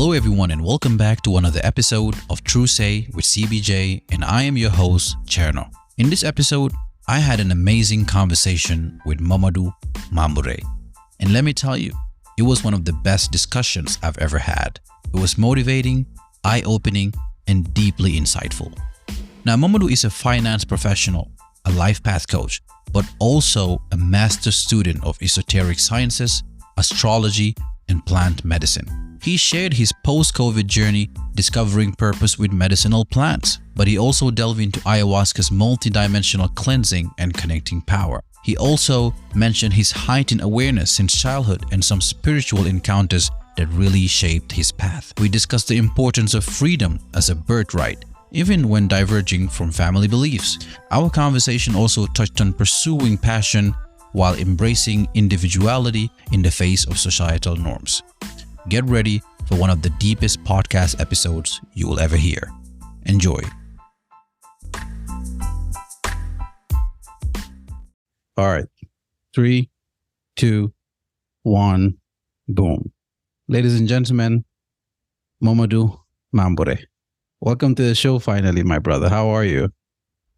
Hello everyone and welcome back to another episode of True Say with CBJ, and I am your host, Cherno. In this episode, I had an amazing conversation with Momodou Mambouray. And let me tell you, it was one of the best discussions I've ever had. It was motivating, eye-opening, and deeply insightful. Now, Momodou is a finance professional, a life path coach, but also a master student of esoteric sciences, astrology, and plant medicine. He shared his post-COVID journey discovering purpose with medicinal plants, but he also delved into ayahuasca's multidimensional cleansing and connecting power. He also mentioned his heightened awareness since childhood and some spiritual encounters that really shaped his path. We discussed the importance of freedom as a birthright, even when diverging from family beliefs. Our conversation also touched on pursuing passion while embracing individuality in the face of societal norms. Get ready for one of the deepest podcast episodes you will ever hear. Enjoy. All right. 3, 2, 1, boom. Ladies and gentlemen, Momodou Mambouray. Welcome to the show finally, my brother. How are you?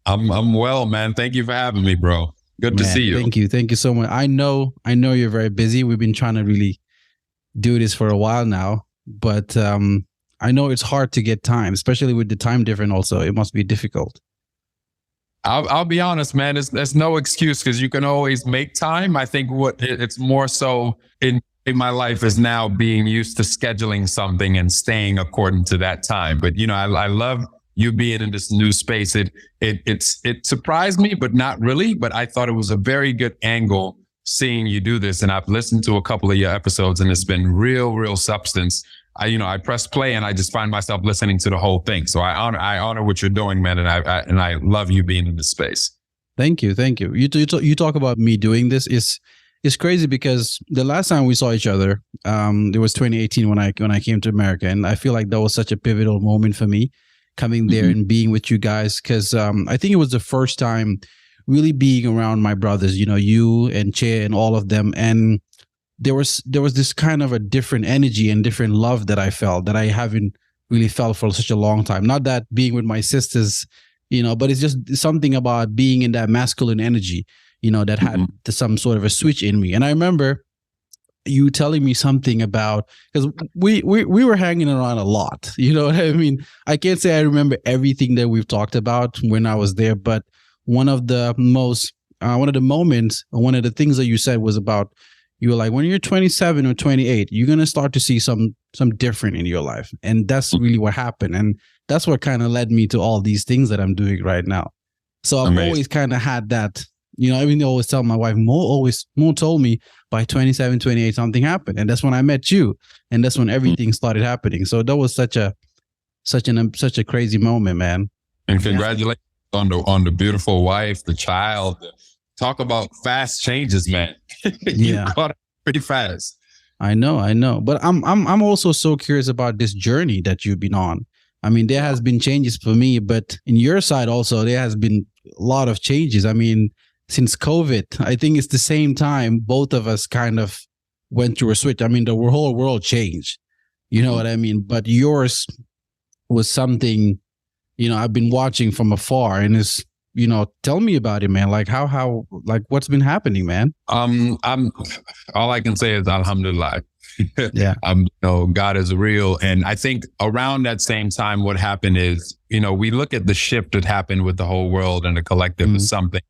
I'm well, man. Thank you for having me, bro. Good to see you. Thank you. Thank you so much. I know you're very busy. We've been trying to really do this for a while now, but I know it's hard to get time, especially with the time difference also. It must be difficult. I'll be honest, man. There's no excuse because you can always make time. I think it's more so in my life is now being used to scheduling something and staying according to that time. But, you know, I love you being in this new space. It surprised me, but not really. But I thought it was a very good angle seeing you do this. And I've listened to a couple of your episodes and it's been real substance. I press play and I just find myself listening to the whole thing. So I honor what you're doing, man. And I love you being in this space. Thank you. You talk about me doing this it's crazy because the last time we saw each other, it was 2018 when I came to America. And I feel like that was such a pivotal moment for me coming there and being with you guys. Cause, I think it was the first time really being around my brothers, you know, you and Che and all of them. And there was this kind of a different energy and different love that I felt that I haven't really felt for such a long time. Not that being with my sisters, you know, but it's just something about being in that masculine energy, you know, that had some sort of a switch in me. And I remember you telling me something about, because we were hanging around a lot, you know what I mean? I can't say I remember everything that we've talked about when I was there, but one of the moments, one of the things that you said was about, you were like, when you're 27 or 28, you're going to start to see some different in your life. And that's really what happened. And that's what kind of led me to all these things that I'm doing right now. So I've always kind of had that, you know, I always tell my wife, Mo told me by 27, 28, something happened. And that's when I met you. And that's when everything started happening. So that was such a crazy moment, man. And congratulations on the beautiful wife, the child. Talk about fast changes, man. You caught up pretty fast. I know. But I'm also so curious about this journey that you've been on. I mean, there has been changes for me, but in your side also, there has been a lot of changes. I mean, since COVID, I think it's the same time both of us kind of went through a switch. I mean, the whole world changed. You know what I mean? But yours was something, you know, I've been watching from afar, and it's, you know, tell me about it, man. Like how what's been happening, man? I'm all I can say is Alhamdulillah. Yeah. You know, God is real. And I think around that same time, what happened is, you know, we look at the shift that happened with the whole world and the collective as something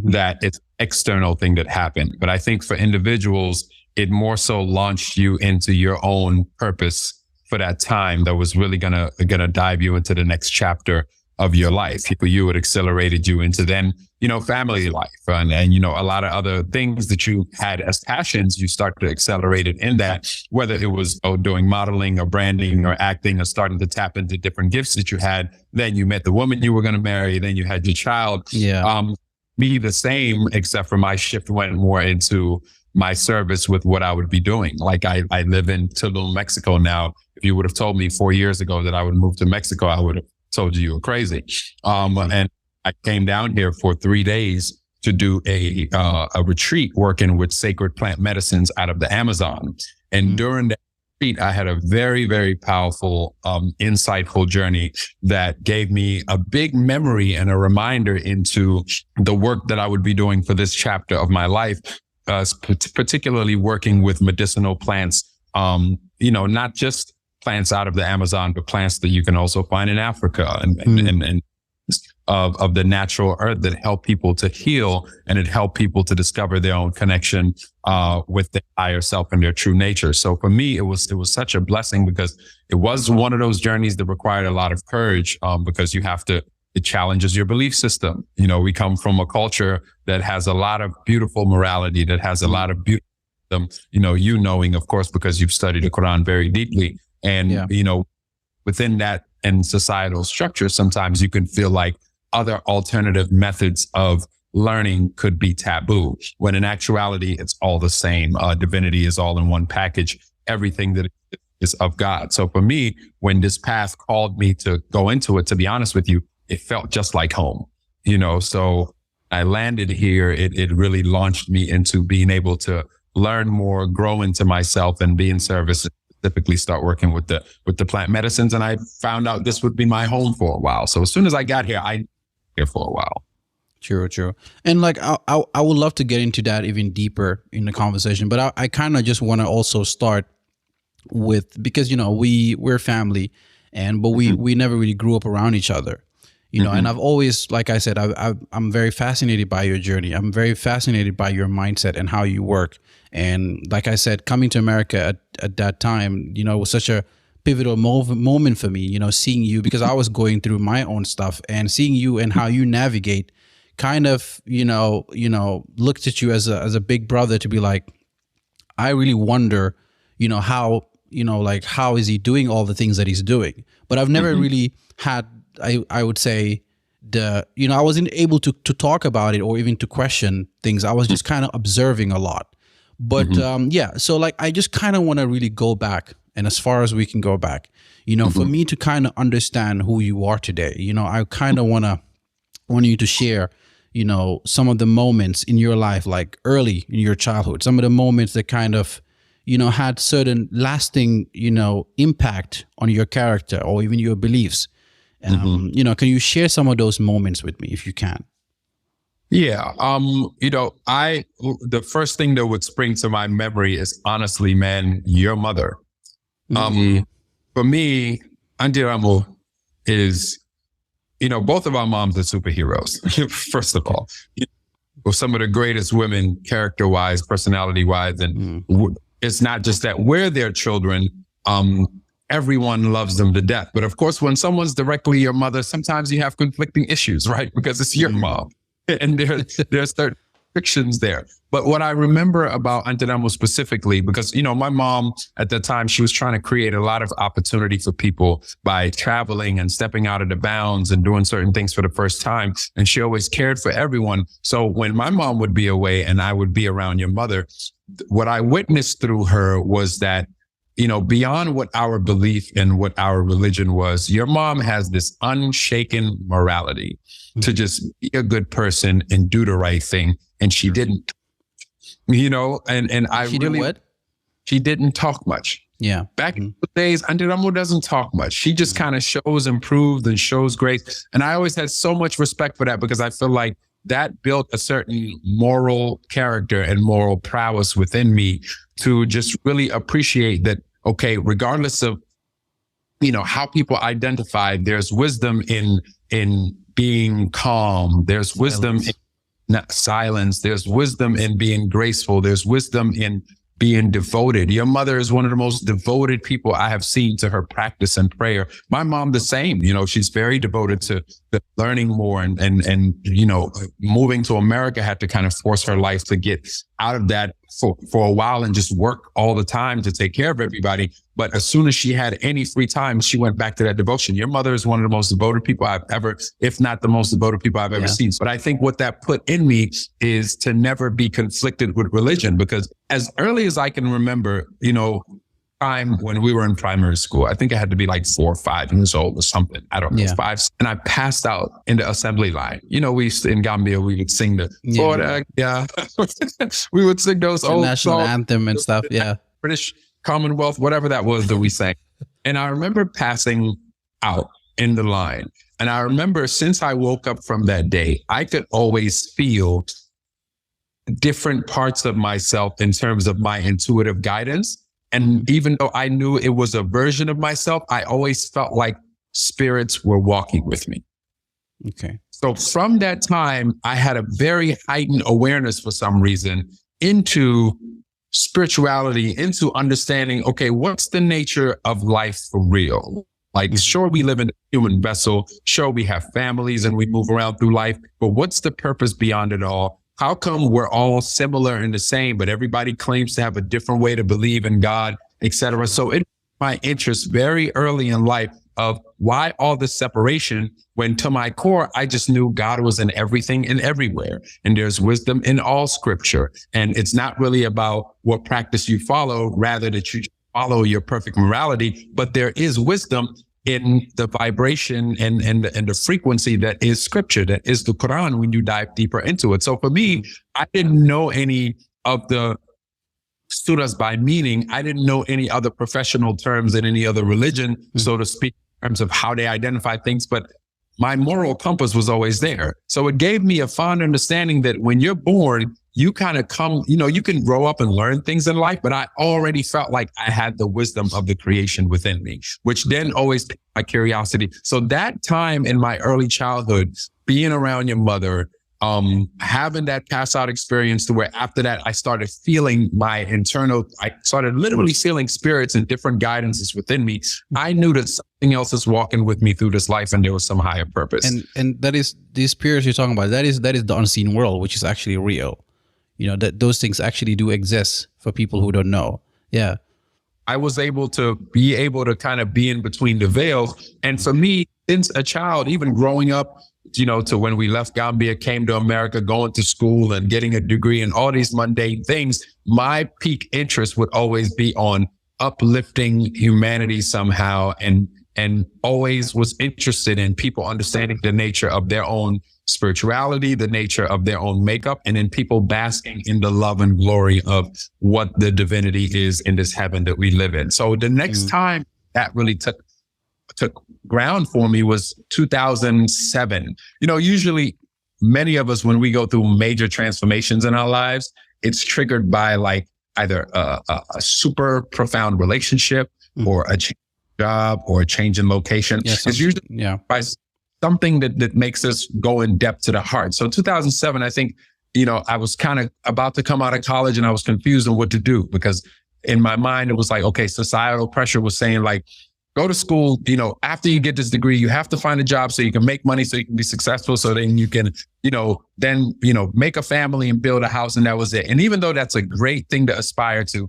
that it's external thing that happened. But I think for individuals, it more so launched you into your own purpose for that time that was really gonna dive you into the next chapter of your life. For you, it accelerated you into then, you know, family life and, you know, a lot of other things that you had as passions, you start to accelerate it in that, whether it was doing modeling or branding or acting or starting to tap into different gifts that you had. Then you met the woman you were going to marry. Then you had your child. Yeah. Me the same, except for my shift went more into my service with what I would be doing. Like I live in Tulum, Mexico now. If you would have told me 4 years ago that I would move to Mexico, I would have told you were crazy. And I came down here for 3 days to do a retreat working with sacred plant medicines out of the Amazon. And during that I had a very, very powerful, insightful journey that gave me a big memory and a reminder into the work that I would be doing for this chapter of my life, particularly working with medicinal plants, not just plants out of the Amazon, but plants that you can also find in Africa and of the natural earth that help people to heal, and it help people to discover their own connection with their higher self and their true nature. So for me, it was such a blessing, because it was one of those journeys that required a lot of courage, because it challenges your belief system. We come from a culture that has a lot of beautiful morality, that has a lot of beautiful, knowing, of course, because you've studied the Quran very deeply. And, within that and societal structure, sometimes you can feel like other alternative methods of learning could be taboo, when in actuality, it's all the same. Divinity is all in one package, everything that is of God. So for me, when this path called me to go into it, to be honest with you, it felt just like home, so I landed here. It really launched me into being able to learn more, grow into myself, and be in service, specifically start working with the plant medicines. And I found out this would be my home for a while. So as soon as I got here, I here for a while. True. And like, I would love to get into that even deeper in the conversation, but I kind of just want to also start with, because, we're family, but we never really grew up around each other, and I've always, like I said, I'm very fascinated by your journey. I'm very fascinated by your mindset and how you work. And like I said, coming to America at that time, it was such a pivotal moment for me, seeing you, because I was going through my own stuff, and seeing you and how you navigate kind of, looked at you as a big brother, to be like, I really wonder, how, how is he doing all the things that he's doing? But I've never really had, I would say, I wasn't able to talk about it or even to question things. I was just kind of observing a lot. But so like, I just kind of want to really go back, and as far as we can go back, for me to kind of understand who you are today, I kind of want you to share, some of the moments in your life, like early in your childhood, some of the moments that kind of, had certain lasting, impact on your character or even your beliefs. Can you share some of those moments with me if you can? Yeah. The first thing that would spring to my memory is, honestly, man, your mother. For me, Auntie Ramu is, both of our moms are superheroes. First of all, some of the greatest women, character-wise, personality-wise, and it's not just that we're their children. Everyone loves them to death. But of course, when someone's directly your mother, sometimes you have conflicting issues, right? Because it's your mom. And there's certain frictions there. But what I remember about Auntie Ramu specifically, because, my mom at the time, she was trying to create a lot of opportunity for people by traveling and stepping out of the bounds and doing certain things for the first time. And she always cared for everyone. So when my mom would be away and I would be around your mother, what I witnessed through her was that, beyond what our belief and what our religion was, your mom has this unshaken morality to just be a good person and do the right thing. And she didn't, and I she really, did what? She didn't talk much. Yeah. Back in the days, Auntie Ramu doesn't talk much. She just kind of shows improved and shows grace. And I always had so much respect for that, because I feel like that built a certain moral character and moral prowess within me to just really appreciate that, okay, regardless of, how people identify, there's wisdom in being calm. There's wisdom in silence. There's wisdom in being graceful. There's wisdom in being devoted. Your mother is one of the most devoted people I have seen to her practice and prayer. My mom, the same. She's very devoted to learning more and moving to America had to kind of force her life to get out of that for a while and just work all the time to take care of everybody. But as soon as she had any free time, she went back to that devotion. Your mother is one of the most devoted people I've ever, if not the most devoted people I've ever seen. But I think what that put in me is to never be conflicted with religion, because as early as I can remember, time when we were in primary school, I think I had to be like 4 or 5 years old or something. I don't know, 5. And I passed out in the assembly line. We used to, in Gambia, we would sing the, we would sing those the old national songs, anthem and stuff. Yeah. British Commonwealth, whatever that was that we sang. And I remember passing out in the line. And I remember since I woke up from that day, I could always feel different parts of myself in terms of my intuitive guidance. And even though I knew it was a version of myself, I always felt like spirits were walking with me. Okay. So from that time, I had a very heightened awareness for some reason into spirituality, into understanding, okay, what's the nature of life for real? Like, sure, we live in a human vessel. Sure, we have families and we move around through life, but what's the purpose beyond it all? How come we're all similar and the same, but everybody claims to have a different way to believe in God, etc.? So it my interest very early in life of why all this separation, when to my core, I just knew God was in everything and everywhere. And there's wisdom in all scripture. And it's not really about what practice you follow, rather that you follow your perfect morality, but there is wisdom in the vibration and the frequency that is scripture, that is the Quran, when you dive deeper into it. So for me, I didn't know any of the surahs by meaning. I didn't know any other professional terms in any other religion, so to speak, in terms of how they identify things, but my moral compass was always there. So it gave me a fond understanding that when you're born, you kind of come, you can grow up and learn things in life, but I already felt like I had the wisdom of the creation within me, which then always piqued my curiosity. So that time in my early childhood, being around your mother, having that pass out experience to where after that, I started feeling I started literally feeling spirits and different guidances within me. I knew that something else is walking with me through this life and there was some higher purpose. And that is, these spirits you're talking about, that is the unseen world, which is actually real. That those things actually do exist for people who don't know. Yeah. I was able to kind of be in between the veils. And for me, since a child, even growing up, to when we left Gambia, came to America, going to school and getting a degree and all these mundane things, my peak interest would always be on uplifting humanity somehow, and always was interested in people understanding the nature of their own spirituality, the nature of their own makeup, and in people basking in the love and glory of what the divinity is in this heaven that we live in. So the next time that really took ground for me was 2007. Usually many of us, when we go through major transformations in our lives, it's triggered by like either a super profound relationship or a change in job or a change in location. It's usually by something that makes us go in depth to the heart. So 2007, I think, I was kind of about to come out of college and I was confused on what to do, because in my mind, it was like, okay, societal pressure was saying like, go to school, after you get this degree, you have to find a job so you can make money, so you can be successful, so then you can, make a family and build a house. And that was it. And even though that's a great thing to aspire to,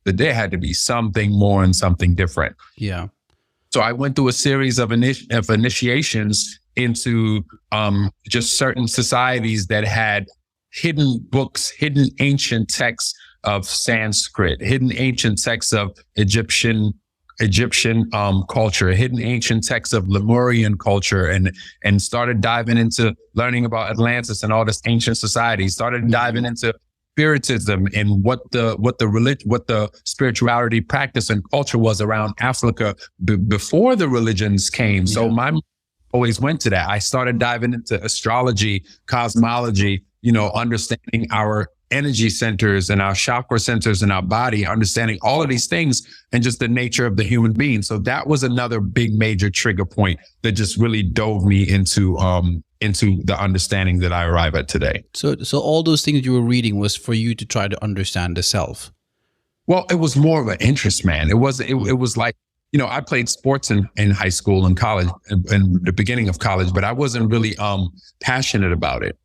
there had to be something more and something different. Yeah. So I went through a series of initiations into just certain societies that had hidden books, hidden ancient texts of Sanskrit, hidden ancient texts of Egyptian culture, hidden ancient texts of Lemurian culture, and started diving into learning about Atlantis and all this ancient society, started diving into spiritism and what the spirituality practice and culture was around Africa before the religions came. Yeah. So my always went to that. I started diving into astrology, cosmology, understanding our energy centers and our chakra centers in our body, understanding all of these things and just the nature of the human being. So that was another big major trigger point that just really dove me into the understanding that I arrive at today. So all those things you were reading was for you to try to understand the self. Well, it was more of an interest, man. It was like, I played sports in high school and college and the beginning of college, but I wasn't really passionate about it.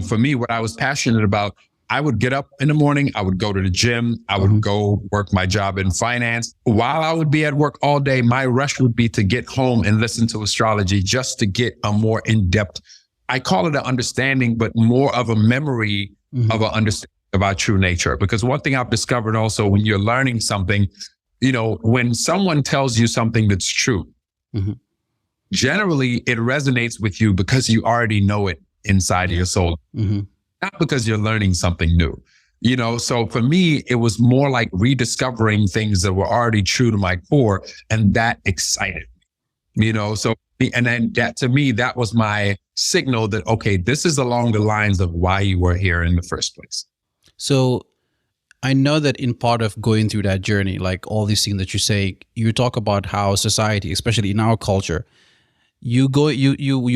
For me, what I was passionate about, I would get up in the morning, I would go to the gym, I would go work my job in finance. While I would be at work all day, my rush would be to get home and listen to astrology just to get a more in-depth, I call it an understanding, but more of a memory of an understanding of our true nature. Because one thing I've discovered also when you're learning something, when someone tells you something that's true, generally it resonates with you because you already know it inside of your soul. Not because you're learning something new. So for me, it was more like rediscovering things that were already true to my core, and that excited me, so, and then that, to me, that was my signal that, okay, this is along the lines of why you were here in the first place. So I know that in part of going through that journey, like all these things that you say, you talk about how society, especially in our culture, you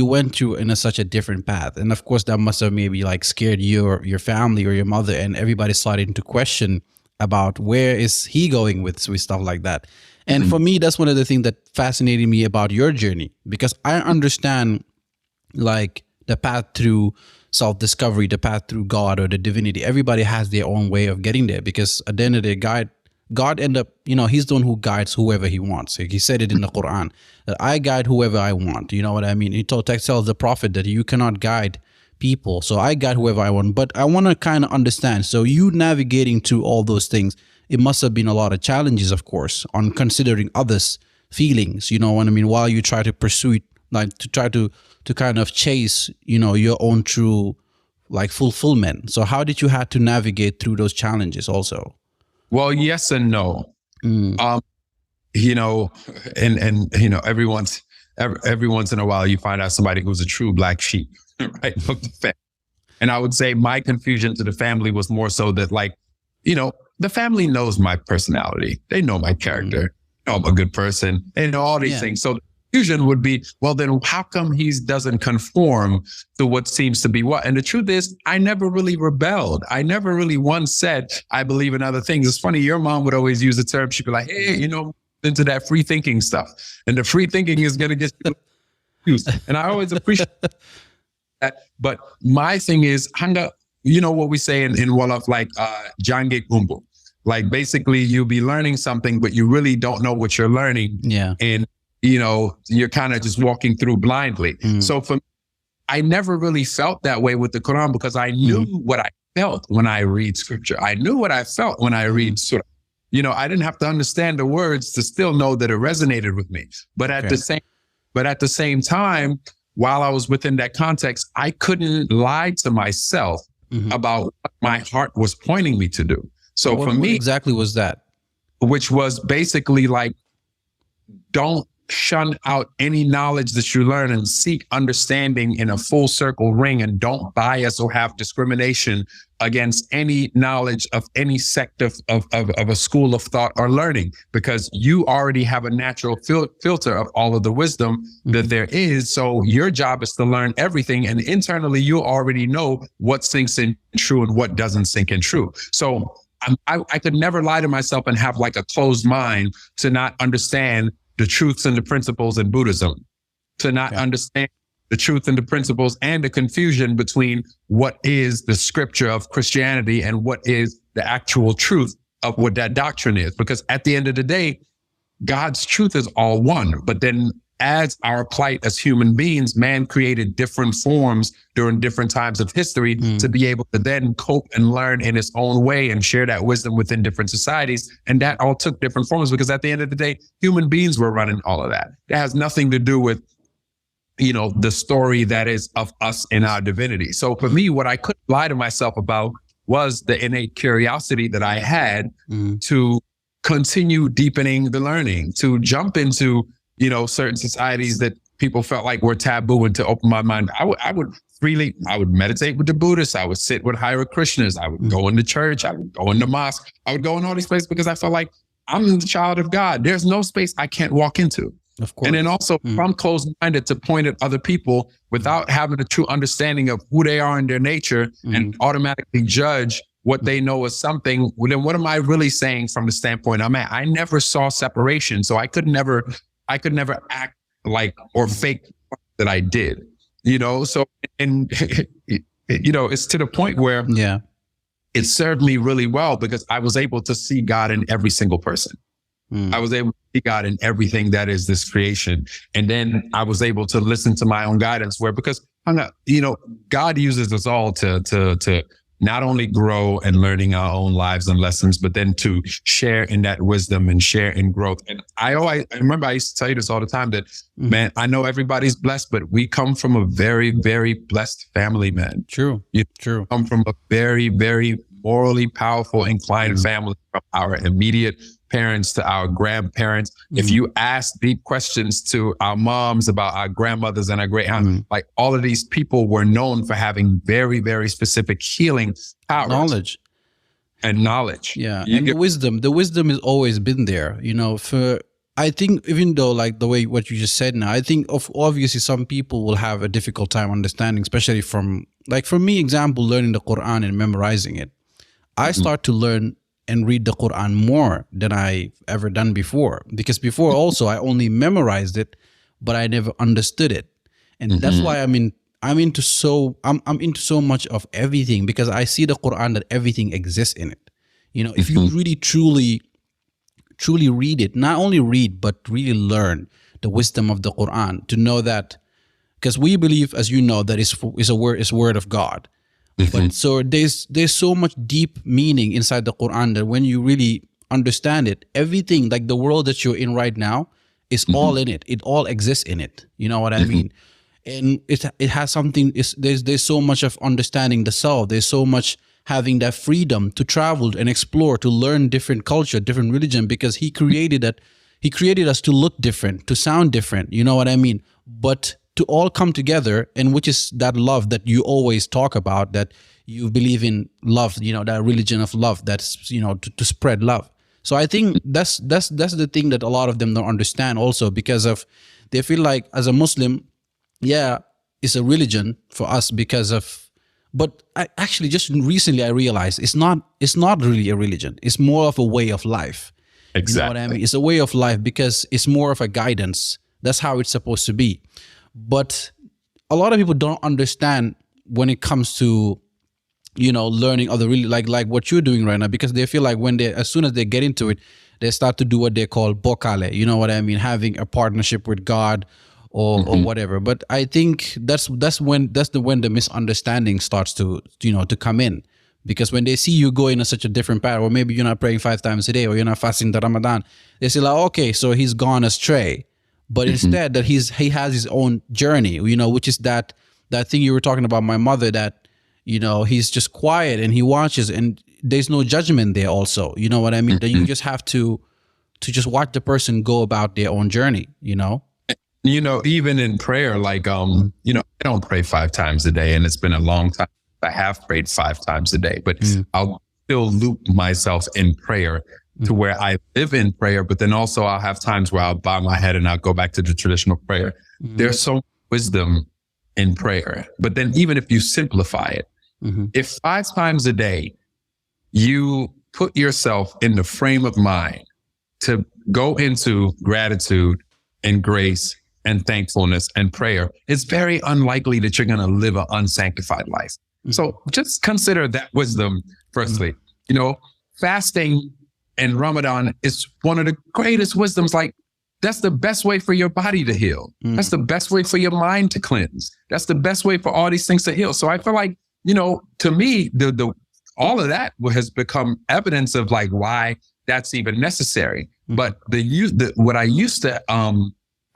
went through in such a different path, and of course that must have maybe like scared you or your family or your mother, and everybody started to question about where is he going with stuff like that. And for me, that's one of the things that fascinated me about your journey, because I understand like the path through self-discovery, the path through God or the divinity. Everybody has their own way of getting there, because at the end of the day, God end up, he's the one who guides whoever he wants. Like he said it in the Quran, that I guide whoever I want. You know what I mean? He tells the prophet that you cannot guide people. So I guide whoever I want. But I want to kind of understand. So you navigating through all those things, it must have been a lot of challenges, of course, on considering others' feelings, you know what I mean, while you try to pursue it, like to try to kind of chase, your own true like fulfillment. So how did you have to navigate through those challenges also? Well, yes and no. And every once in a while you find out somebody who's a true black sheep, right? And I would say my confusion to the family was more so that, like, the family knows my personality. They know my character. They know I'm a good person. They know all these things. So the confusion would be, well, then how come he doesn't conform to what seems to be what? And the truth is, I never really rebelled. I never really once said, I believe in other things. It's funny, your mom would always use the term. She'd be like, hey, into that free thinking stuff. And the free thinking is going to get confused. And I always appreciate that. But my thing is, Hanga, what we say in Wolof, like, Jange Gumbo. Like, basically, you'll be learning something, but you really don't know what you're learning. Yeah. And, you're kind of just walking through blindly. So for me, I never really felt that way with the Quran, because I knew what I felt when I read scripture. I knew what I felt when I read surah. I didn't have to understand the words to still know that it resonated with me. But at the same time, while I was within that context, I couldn't lie to myself about what my heart was pointing me to do. So for me, what exactly was that? Which was basically like, don't shun out any knowledge that you learn, and seek understanding in a full circle ring, and don't bias or have discrimination against any knowledge of any sect of a school of thought or learning, because you already have a natural filter of all of the wisdom that there is. So your job is to learn everything, and internally you already know what sinks in true and what doesn't sink in true. So I could never lie to myself and have like a closed mind to not understand the truths and the principles in Buddhism, to not understand the truth and the principles and the confusion between what is the scripture of Christianity and what is the actual truth of what that doctrine is. Because at the end of the day, God's truth is all one. But then as our plight as human beings, man created different forms during different times of history to be able to then cope and learn in its own way and share that wisdom within different societies. And that all took different forms, because at the end of the day, human beings were running all of that. That has nothing to do with, the story that is of us in our divinity. So for me, what I couldn't lie to myself about was the innate curiosity that I had to continue deepening the learning, to jump into certain societies that people felt like were taboo, and to open my mind. I would meditate with the Buddhists. I would sit with Hare Krishnas. I would go into church. I would go into mosque. I would go in all these places, because I felt like I'm the child of God. There's no space I can't walk into. Of course. And then also, if I'm closed-minded to point at other people without having a true understanding of who they are in their nature, and automatically judge what they know as something, well, then what am I really saying from the standpoint I'm at? I never saw separation. So I could never act like or fake that I did, so, and it's to the point where it served me really well, because I was able to see God in every single person. I was able to see God in everything that is this creation. And then I was able to listen to my own guidance, because God uses us all to not only grow and learning our own lives and lessons, but then to share in that wisdom and share in growth. And I remember I used to tell you this all the time, that, man, I know everybody's blessed, but we come from a very, very blessed family, man. True. You True. come from a very, very morally powerful, inclined family, from our immediate parents to our grandparents. If you ask deep questions to our moms about our grandmothers and our great aunts, like all of these people were known for having very, very specific healing powers. Knowledge. And knowledge. Yeah. And the wisdom has always been there, I think, even though like the way what you just said now, I think obviously some people will have a difficult time understanding, especially from, like for me, example, learning the Quran and memorizing it. I start to learn and read the Quran more than I ever done before, because before also I only memorized it, but I never understood it. And that's why I'm into so much of everything, because I see the Quran that everything exists in it. If you really truly read it, not only read, but really learn the wisdom of the Quran, to know that, because we believe, as you know, that is a word of God. But so there's so much deep meaning inside the Quran that when you really understand it, everything, like the world that you're in right now, is all in it. It all exists in it. You know what I mean? And it has something. There's so much of understanding the self. There's so much having that freedom to travel and explore, to learn different culture, different religion, because he created that. He created us to look different, to sound different. You know what I mean? But to all come together, and which is that love that you always talk about, that you believe in love, that religion of love, that's, to spread love. So I think that's the thing that a lot of them don't understand also, because of, they feel like as a Muslim, yeah, it's a religion for us because of, but I actually just recently I realized it's not really a religion. It's more of a way of life. Exactly. You know what I mean? It's a way of life because it's more of a guidance. That's how it's supposed to be. But a lot of people don't understand when it comes to, learning other really like what you're doing right now, because they feel like as soon as they get into it, they start to do what they call bokale. You know what I mean? Having a partnership with God or whatever. But I think that's when the misunderstanding starts to come in, because when they see you go in such a different path, or maybe you're not praying 5 times a day, or you're not fasting the Ramadan, they say like, okay, so he's gone astray. But instead that he has his own journey, which is that thing you were talking about, my mother, that, he's just quiet and he watches, and there's no judgment there also. You know what I mean? That you just have to just watch the person go about their own journey, Even in prayer, like, I don't pray 5 times a day, and it's been a long time. I have prayed 5 times a day, but I'll still loop myself in prayer to where I live in prayer, but then also I'll have times where I'll bow my head and I'll go back to the traditional prayer. There's so much wisdom in prayer. But then even if you simplify it, if 5 times a day you put yourself in the frame of mind to go into gratitude and grace and thankfulness and prayer, it's very unlikely that you're going to live an unsanctified life. So just consider that wisdom firstly. Fasting and Ramadan is one of the greatest wisdoms. Like, that's the best way for your body to heal. That's the best way for your mind to cleanse. That's the best way for all these things to heal. So I feel like, to me, the all of that has become evidence of like why that's even necessary. But what I used to, I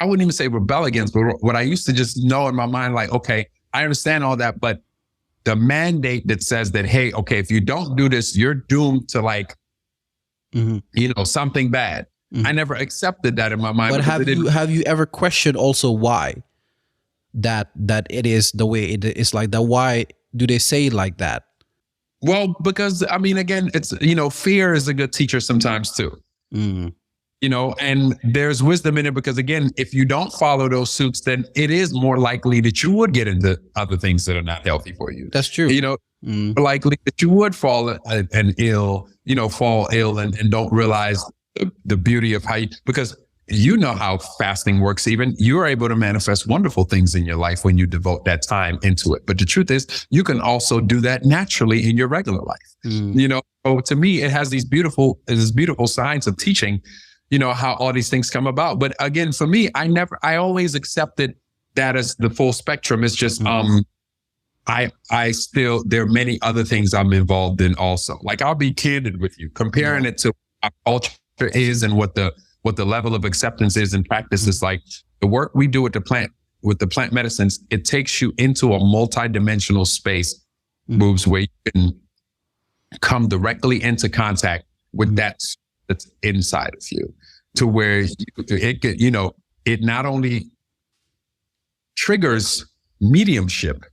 wouldn't even say rebel against, but what I used to just know in my mind, like, okay, I understand all that, but the mandate that says that, hey, okay, if you don't do this, you're doomed to like, something bad. I never accepted that in my mind. But have you ever questioned also why that it is the way it is like that? Why do they say it like that? Well, because again, it's, fear is a good teacher sometimes too. And there's wisdom in it, because again, if you don't follow those suits, then it is more likely that you would get into other things that are not healthy for you. That's true. Likely that you would fall ill and don't realize the beauty of because how fasting works. Even you're able to manifest wonderful things in your life when you devote that time into it. But the truth is, you can also do that naturally in your regular life. So to me, it has these beautiful signs of teaching, how all these things come about. But again, for me, I always accepted that as the full spectrum. It's just, I still, there are many other things I'm involved in also. Like, I'll be candid with you, comparing it to what our culture is and what the level of acceptance is in practice. Is like the work we do with the plant medicines, it takes you into a multidimensional space, moves where you can come directly into contact with that's inside of you, to where it not only triggers mediumship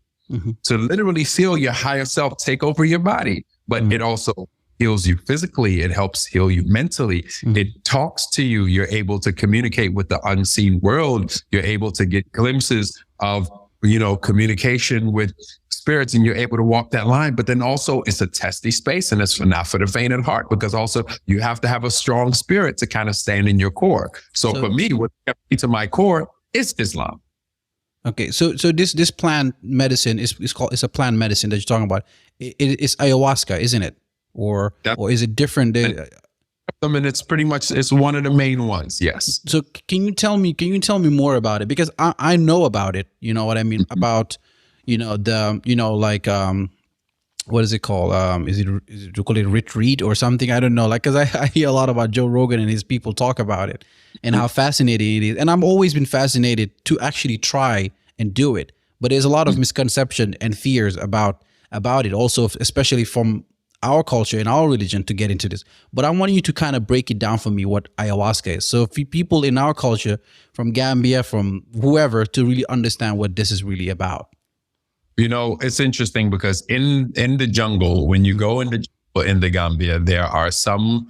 to literally feel your higher self take over your body, but it also heals you physically. It helps heal you mentally. It talks to you. You're able to communicate with the unseen world. You're able to get glimpses of, communication with spirits, and you're able to walk that line. But then also it's a testy space, and it's not for the faint of heart, because also you have to have a strong spirit to kind of stand in your core. So for me, what kept me to my core is Islam. Okay, so this plant medicine it's a plant medicine that you're talking about. It's ayahuasca, isn't it? Or is it different? I mean, it's one of the main ones. Yes. So can you tell me more about it? Because I know about it. You know what I mean? About, what is it called? Is it you call it retreat or something? I don't know. Like, cause I hear a lot about Joe Rogan and his people talk about it and how fascinating it is. And I've always been fascinated to actually try and do it. But there's a lot of misconception and fears about it also, especially from our culture and our religion, to get into this. But I want you to kind of break it down for me what ayahuasca is. So if people in our culture, from Gambia, from whoever, to really understand what this is really about. It's interesting because in the jungle, when you go in the Gambia, there are some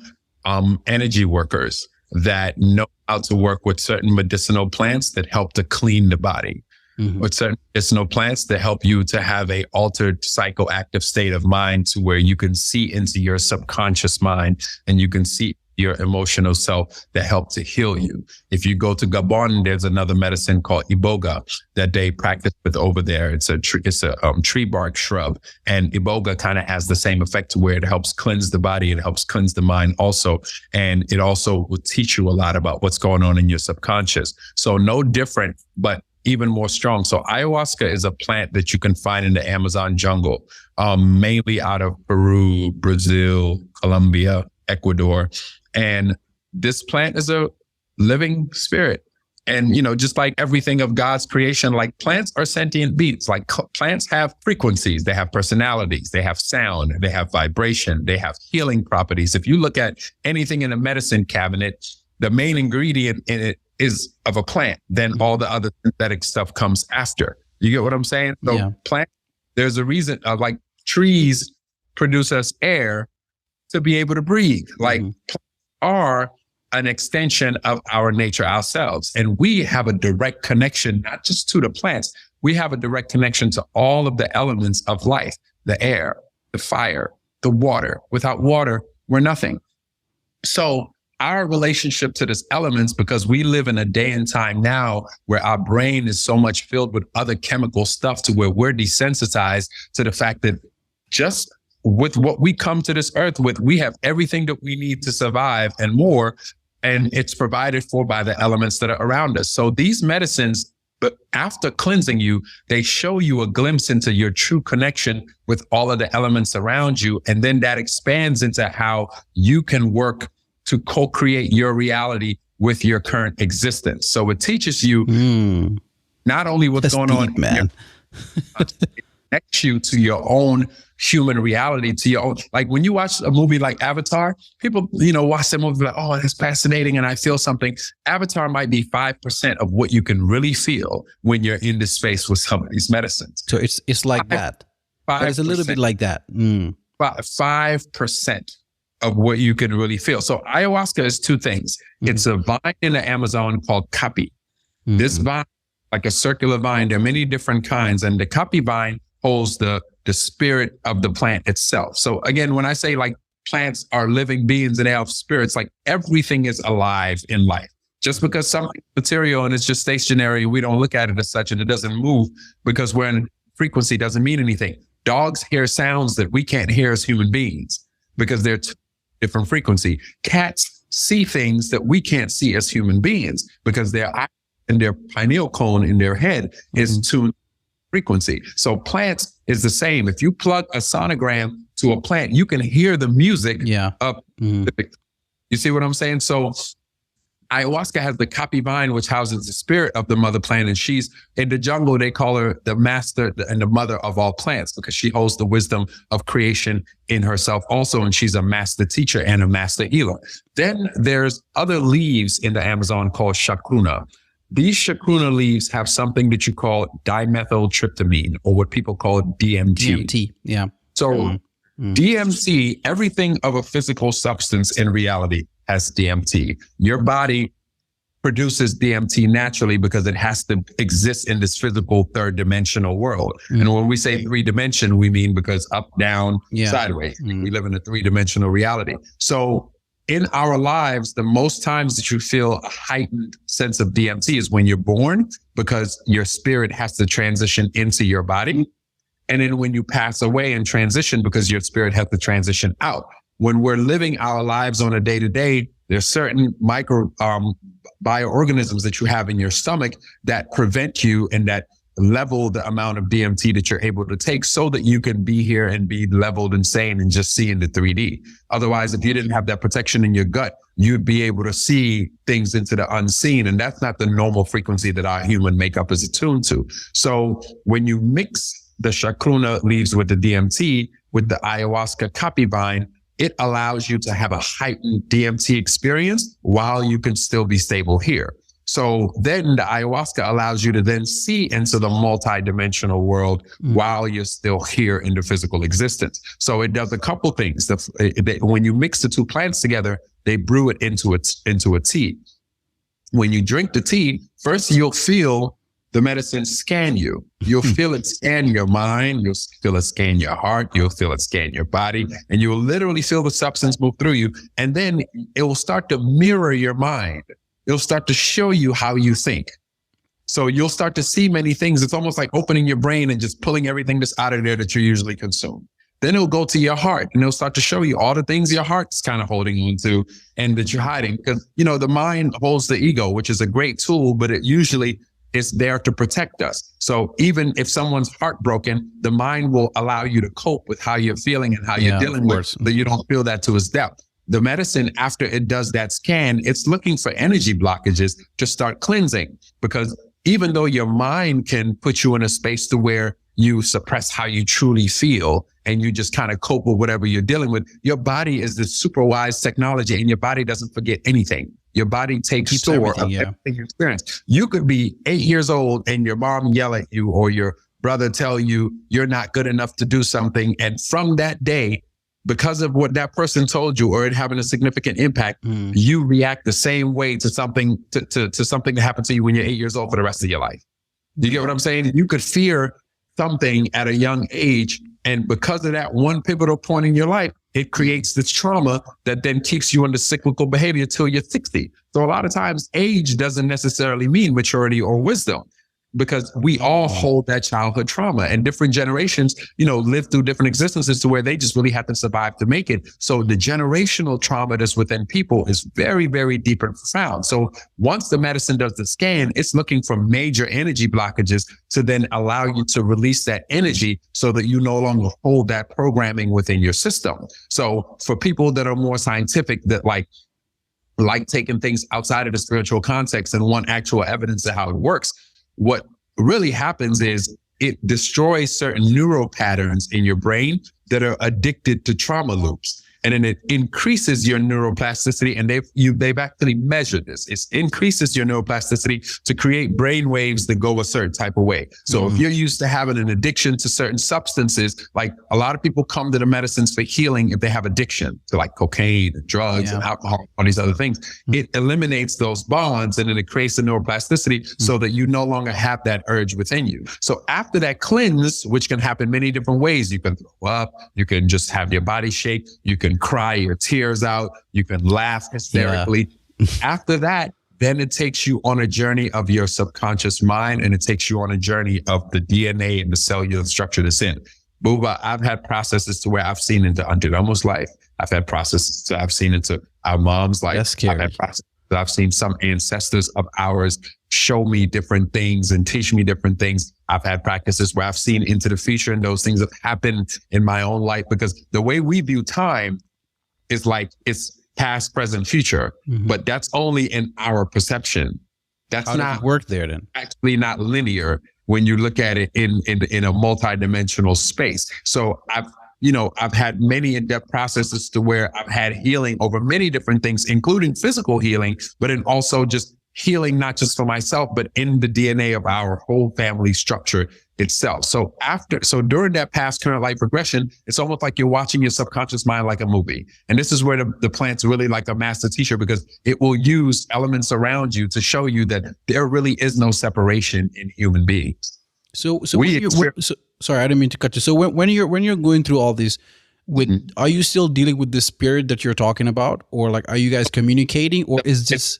energy workers that know how to work with certain medicinal plants that help to clean the body. With certain medicinal plants that help you to have a altered psychoactive state of mind, to where you can see into your subconscious mind and you can see your emotional self, that help to heal you. If you go to Gabon, there's another medicine called iboga that they practice with over there. It's a tree bark shrub, and iboga kind of has the same effect, to where it helps cleanse the body, it helps cleanse the mind also, and it also will teach you a lot about what's going on in your subconscious. So no different, but even more strong. So ayahuasca is a plant that you can find in the Amazon jungle, mainly out of Peru, Brazil, Colombia, Ecuador. And this plant is a living spirit. And, just like everything of God's creation, like plants are sentient beings. Like plants have frequencies, they have personalities, they have sound, they have vibration, they have healing properties. If you look at anything in a medicine cabinet, the main ingredient in it is of a plant. Then all the other synthetic stuff comes after. You get what I'm saying? So plant, there's a reason, like trees produce us air to be able to breathe. Like plants are an extension of our nature ourselves. And we have a direct connection, not just to the plants. We have a direct connection to all of the elements of life, the air, the fire, the water. Without water, we're nothing. So our relationship to these elements, because we live in a day and time now where our brain is so much filled with other chemical stuff, to where we're desensitized to the fact that just with what we come to this earth with, we have everything that we need to survive and more, and it's provided for by the elements that are around us. So these medicines, but after cleansing you, they show you a glimpse into your true connection with all of the elements around you. And then that expands into how you can work to co-create your reality with your current existence. So it teaches you not only what's going on, man, it connects you to your own human reality, to your own. Like when you watch a movie like Avatar, people, watch that movie like, oh, that's fascinating, and I feel something. Avatar might be 5% of what you can really feel when you're in this space with some of these medicines. So it's like that. It's a little bit like that. 5% of what you can really feel. So ayahuasca is two things. It's a vine in the Amazon called capi. This vine, like a circular vine, there are many different kinds, and the capi vine holds the spirit of the plant itself. So again, when I say like plants are living beings and they have spirits, like everything is alive in life. Just because something's material and it's just stationary, we don't look at it as such, and it doesn't move because we're in frequency, doesn't mean anything. Dogs hear sounds that we can't hear as human beings because they're different frequency. Cats see things that we can't see as human beings because their eye and their pineal cone in their head is tuned frequency. So plants is the same. If you plug a sonogram to a plant, you can hear the music of the, you see what I'm saying? So ayahuasca has the copy vine, which houses the spirit of the mother plant. And she's in the jungle. They call her the master and the mother of all plants because she holds the wisdom of creation in herself also. And she's a master teacher and a master healer. Then there's other leaves in the Amazon called chacruna. These chacruna leaves have something that you call dimethyltryptamine, or what people call DMT. DMT, yeah. So DMT, everything of a physical substance in reality has DMT. Your body produces DMT naturally because it has to exist in this physical third dimensional world. And when we say 3-dimension, we mean because up, down, sideways. We live in a 3-dimensional reality. So in our lives, the most times that you feel a heightened sense of DMT is when you're born, because your spirit has to transition into your body. And then when you pass away and transition, because your spirit has to transition out. When we're living our lives on a day-to-day, there's certain micro bioorganisms that you have in your stomach that prevent you and that level the amount of DMT that you're able to take so that you can be here and be leveled and sane and just see in the 3D. Otherwise, if you didn't have that protection in your gut, you'd be able to see things into the unseen. And that's not the normal frequency that our human makeup is attuned to. So when you mix the chacruna leaves with the DMT, with the ayahuasca copy vine, it allows you to have a heightened DMT experience while you can still be stable here. So then the ayahuasca allows you to then see into the multidimensional world while you're still here in the physical existence. So it does a couple things. When you mix the two plants together, they brew it into a tea. When you drink the tea, first you'll feel the medicine scan you. You'll feel it scan your mind. You'll feel it scan your heart. You'll feel it scan your body. And you'll literally feel the substance move through you. And then it will start to mirror your mind. It'll start to show you how you think. So you'll start to see many things. It's almost like opening your brain and just pulling everything that's out of there that you usually consume. Then it'll go to your heart and it'll start to show you all the things your heart's kind of holding on to and that you're hiding. Because, the mind holds the ego, which is a great tool, but it usually is there to protect us. So even if someone's heartbroken, the mind will allow you to cope with how you're feeling and how you're dealing with it, so you don't feel that to its depth. The medicine, after it does that scan, it's looking for energy blockages to start cleansing, because even though your mind can put you in a space to where you suppress how you truly feel and you just kind of cope with whatever you're dealing with, your body is this super wise technology and your body doesn't forget anything. Your body takes store of everything you experience. You could be 8 years old and your mom yell at you or your brother tell you you're not good enough to do something. And from that day, because of what that person told you or it having a significant impact, you react the same way to something to something that happened to you when you're 8 years old for the rest of your life. Do you get what I'm saying? You could fear something at a young age, and because of that one pivotal point in your life, it creates this trauma that then keeps you in the cyclical behavior till you're 60. So a lot of times age doesn't necessarily mean maturity or wisdom, because we all hold that childhood trauma, and different generations, live through different existences to where they just really have to survive to make it. So the generational trauma that's within people is very, very deep and profound. So once the medicine does the scan, it's looking for major energy blockages to then allow you to release that energy so that you no longer hold that programming within your system. So for people that are more scientific, that like taking things outside of the spiritual context and want actual evidence of how it works, what really happens is it destroys certain neural patterns in your brain that are addicted to trauma loops. And then it increases your neuroplasticity. And they've actually measured this. It increases your neuroplasticity to create brain waves that go a certain type of way. So if you're used to having an addiction to certain substances, like a lot of people come to the medicines for healing if they have addiction to like cocaine, drugs, and alcohol, all these other things. It eliminates those bonds and then it creates the neuroplasticity so that you no longer have that urge within you. So after that cleanse, which can happen many different ways, you can throw up, you can just have your body shake, you can cry your tears out, you can laugh hysterically. After that, then it takes you on a journey of your subconscious mind, and it takes you on a journey of the DNA and the cellular structure that's in. Booba, I've had processes to where I've seen into Auntie Elmo's life. I've had processes to I've seen into our mom's life. That's scary. I've had processes that I've seen some ancestors of ours show me different things and teach me different things. I've had practices where I've seen into the future, and those things have happened in my own life, because the way we view time is like it's past, present, future, but that's only in our perception. That's How does not it work there then? actually not linear when you look at it in a multidimensional space. So I've had many in-depth processes to where I've had healing over many different things, including physical healing, but then also just healing, not just for myself, but in the DNA of our whole family structure itself. So during that past, current, life regression, it's almost like you're watching your subconscious mind like a movie. And this is where the plant's really like a master teacher, because it will use elements around you to show you that there really is no separation in human beings. So sorry, I didn't mean to cut you. So when you're going through all this, are you still dealing with the spirit that you're talking about, or like are you guys communicating, or is this?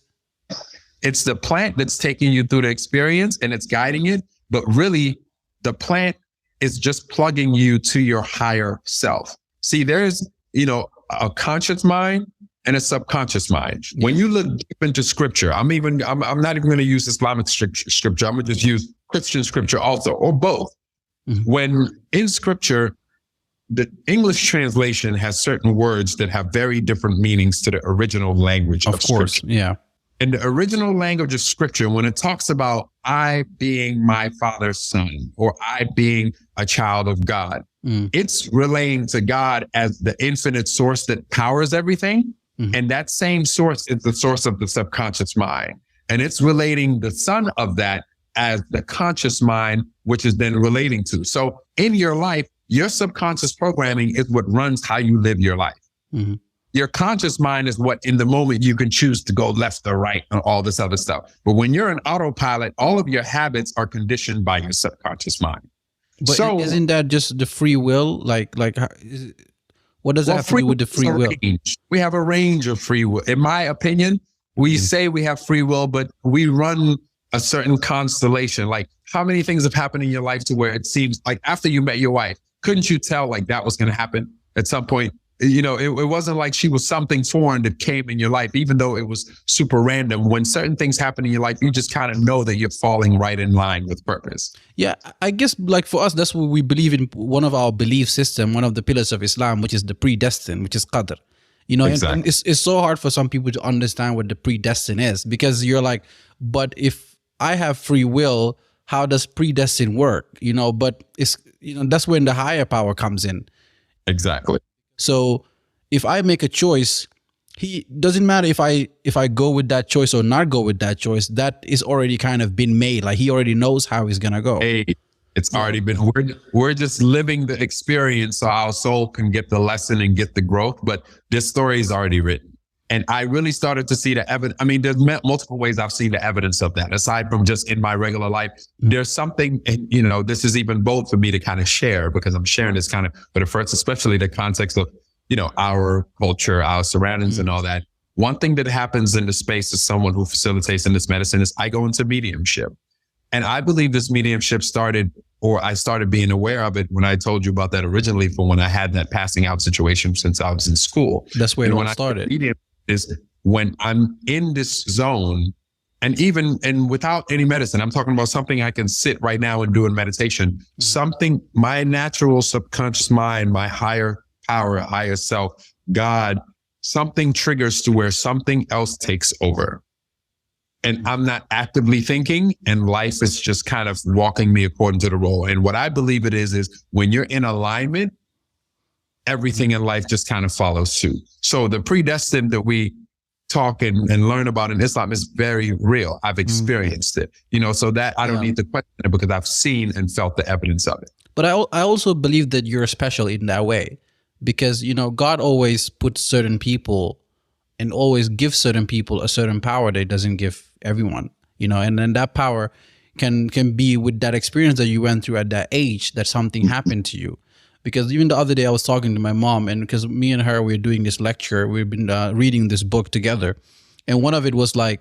It's the plant that's taking you through the experience and it's guiding it, but really the plant is just plugging you to your higher self. See, there's a conscious mind and a subconscious mind. When you look deep into scripture, I'm not even going to use Islamic scripture. I'm going to just use Christian scripture also, or both. When in scripture, the English translation has certain words that have very different meanings to the original language of course, scripture. yeah. In the original language of scripture, when it talks about I being my father's son, or I being a child of God, it's relating to God as the infinite source that powers everything. And that same source is the source of the subconscious mind. And it's relating the son of that as the conscious mind, which is then relating to. So in your life, your subconscious programming is what runs how you live your life. Your conscious mind is what in the moment you can choose to go left or right and all this other stuff. But when you're an autopilot, all of your habits are conditioned by your subconscious mind. But isn't that just the free will? What does that have to do with the free will? We have a range of free will. In my opinion, we say we have free will, but we run a certain constellation. Like, how many things have happened in your life to where it seems like after you met your wife, couldn't you tell like that was going to happen at some point? It wasn't like she was something foreign that came in your life, even though it was super random. When certain things happen in your life, you just kind of know that you're falling right in line with purpose. Yeah, I guess like for us, that's what we believe in. One of our belief system, one of the pillars of Islam, which is the predestined, which is qadr. Exactly. And it's so hard for some people to understand what the predestined is, because you're like, but if I have free will, how does predestined work? But it's that's when the higher power comes in. Exactly. So if I make a choice, he doesn't matter if I go with that choice or not go with that choice. That is already kind of been made. Like he already knows how he's gonna go. It's already been. We're just living the experience so our soul can get the lesson and get the growth. But this story is already written. And I really started to see the evidence. I mean, there's multiple ways I've seen the evidence of that. Aside from just in my regular life, there's something, this is even bold for me to kind of share, because I'm sharing this kind of, but at first, especially the context of, our culture, our surroundings and all that. One thing that happens in the space as someone who facilitates in this medicine is I go into mediumship. And I believe this mediumship I started being aware of it when I told you about that originally, for when I had that passing out situation since I was in school. That's where it all started. Is when I'm in this zone, and without any medicine, I'm talking about something I can sit right now and do in meditation, something, my natural subconscious mind, my higher power, higher self, God, something triggers to where something else takes over. And I'm not actively thinking, and life is just kind of walking me according to the role. And what I believe it is when you're in alignment, everything in life just kind of follows suit. So the predestined that we talk and learn about in Islam is very real. I've experienced it, so that I don't need to question it, because I've seen and felt the evidence of it. But I also believe that you're special in that way, because, God always puts certain people and always gives certain people a certain power that he doesn't give everyone, and then that power can be with that experience that you went through at that age, that something happened to you. Because even the other day I was talking to my mom, and because me and her, we're doing this lecture, we've been reading this book together. And one of it was like,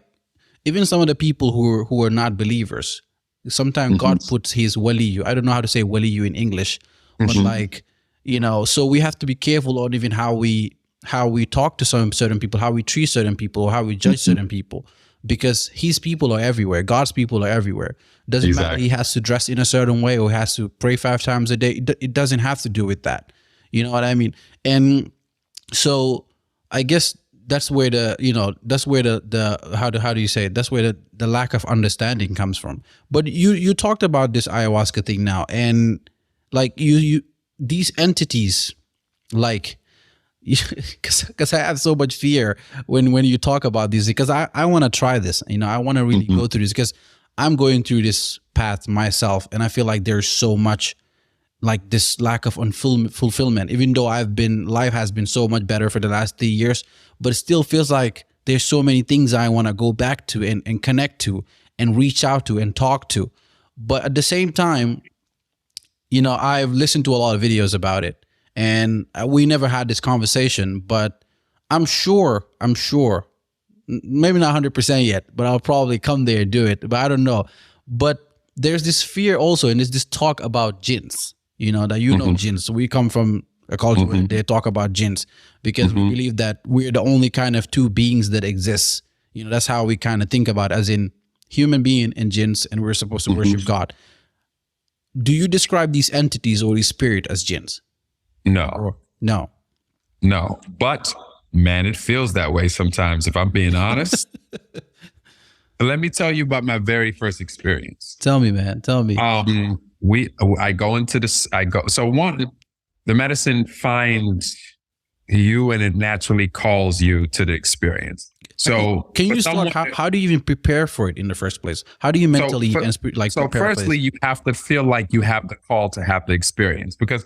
even some of the people who are not believers, sometimes God puts his waliyu. I don't know how to say waliyu in English, but like, so we have to be careful on even how we talk to some certain people, how we treat certain people, or how we judge certain people. Because his people are everywhere. God's people are everywhere. Doesn't matter he has to dress in a certain way or has to pray 5 times a day. It doesn't have to do with that. You know what I mean? And so I guess that's where the how do you say it? That's where the lack of understanding comes from. But you talked about this ayahuasca thing now, and like you these entities, like, because I have so much fear when you talk about these, because I want to try this. I want to really go through this, because I'm going through this path myself, and I feel like there's so much, like, this lack of fulfillment, even though life has been so much better for the last 3 years, but it still feels like there's so many things I want to go back to and connect to and reach out to and talk to. But at the same time, I've listened to a lot of videos about it, and we never had this conversation, but I'm sure, maybe not 100% yet, but I'll probably come there and do it, but I don't know. But there's this fear also, and there's this talk about jinns, that jinns. So we come from a culture where they talk about jinns, because we believe that we're the only kind of two beings that exists. That's how we kind of think about it, as in human being and jinns, and we're supposed to worship God. Do you describe these entities or these spirit as jinns? No. No. But man, it feels that way sometimes, if I'm being honest. Let me tell you about my very first experience. Tell me, man. Tell me. I go into this. So one, the medicine finds you and it naturally calls you to the experience. So can you start? How do you even prepare for it in the first place? How do you mentally So firstly, you have to feel like you have the call to have the experience, because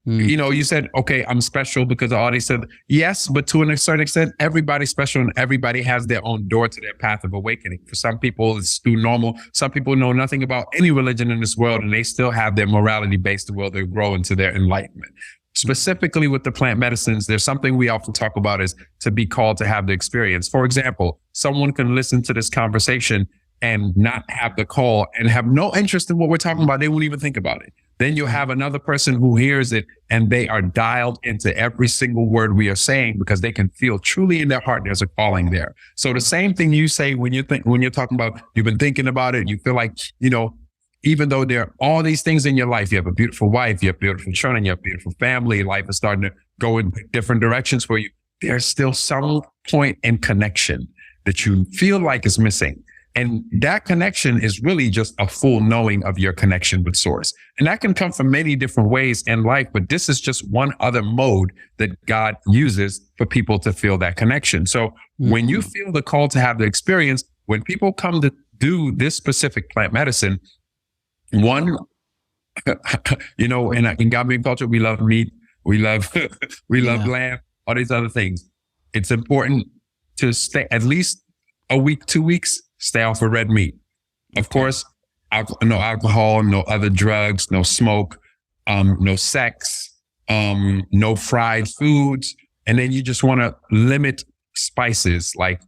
you said, okay, I'm special because the audience said yes, but to a certain extent, everybody's special and everybody has their own door to their path of awakening. For some people, it's through normal. Some people know nothing about any religion in this world, and they still have their morality based where they grow into their enlightenment. Specifically with the plant medicines, there's something we often talk about is to be called to have the experience. For example, someone can listen to this conversation and not have the call and have no interest in what we're talking about. They won't even think about it. Then you have another person who hears it and they are dialed into every single word we are saying, because they can feel truly in their heart there's a calling there. So the same thing you say when you're talking about, you've been thinking about it, you feel like, even though there are all these things in your life, you have a beautiful wife, you have beautiful children, you have a beautiful family, life is starting to go in different directions for you, there's still some point in connection that you feel like is missing. And that connection is really just a full knowing of your connection with source. And that can come from many different ways in life, but this is just one other mode that God uses for people to feel that connection. So when you feel the call to have the experience, when people come to do this specific plant medicine, one, in Gambian culture, we love meat, we love lamb, all these other things. It's important to stay at least a week, 2 weeks, stay off of red meat. Of course, no alcohol, no other drugs, no smoke, no sex, no fried foods. And then you just want to limit spices, like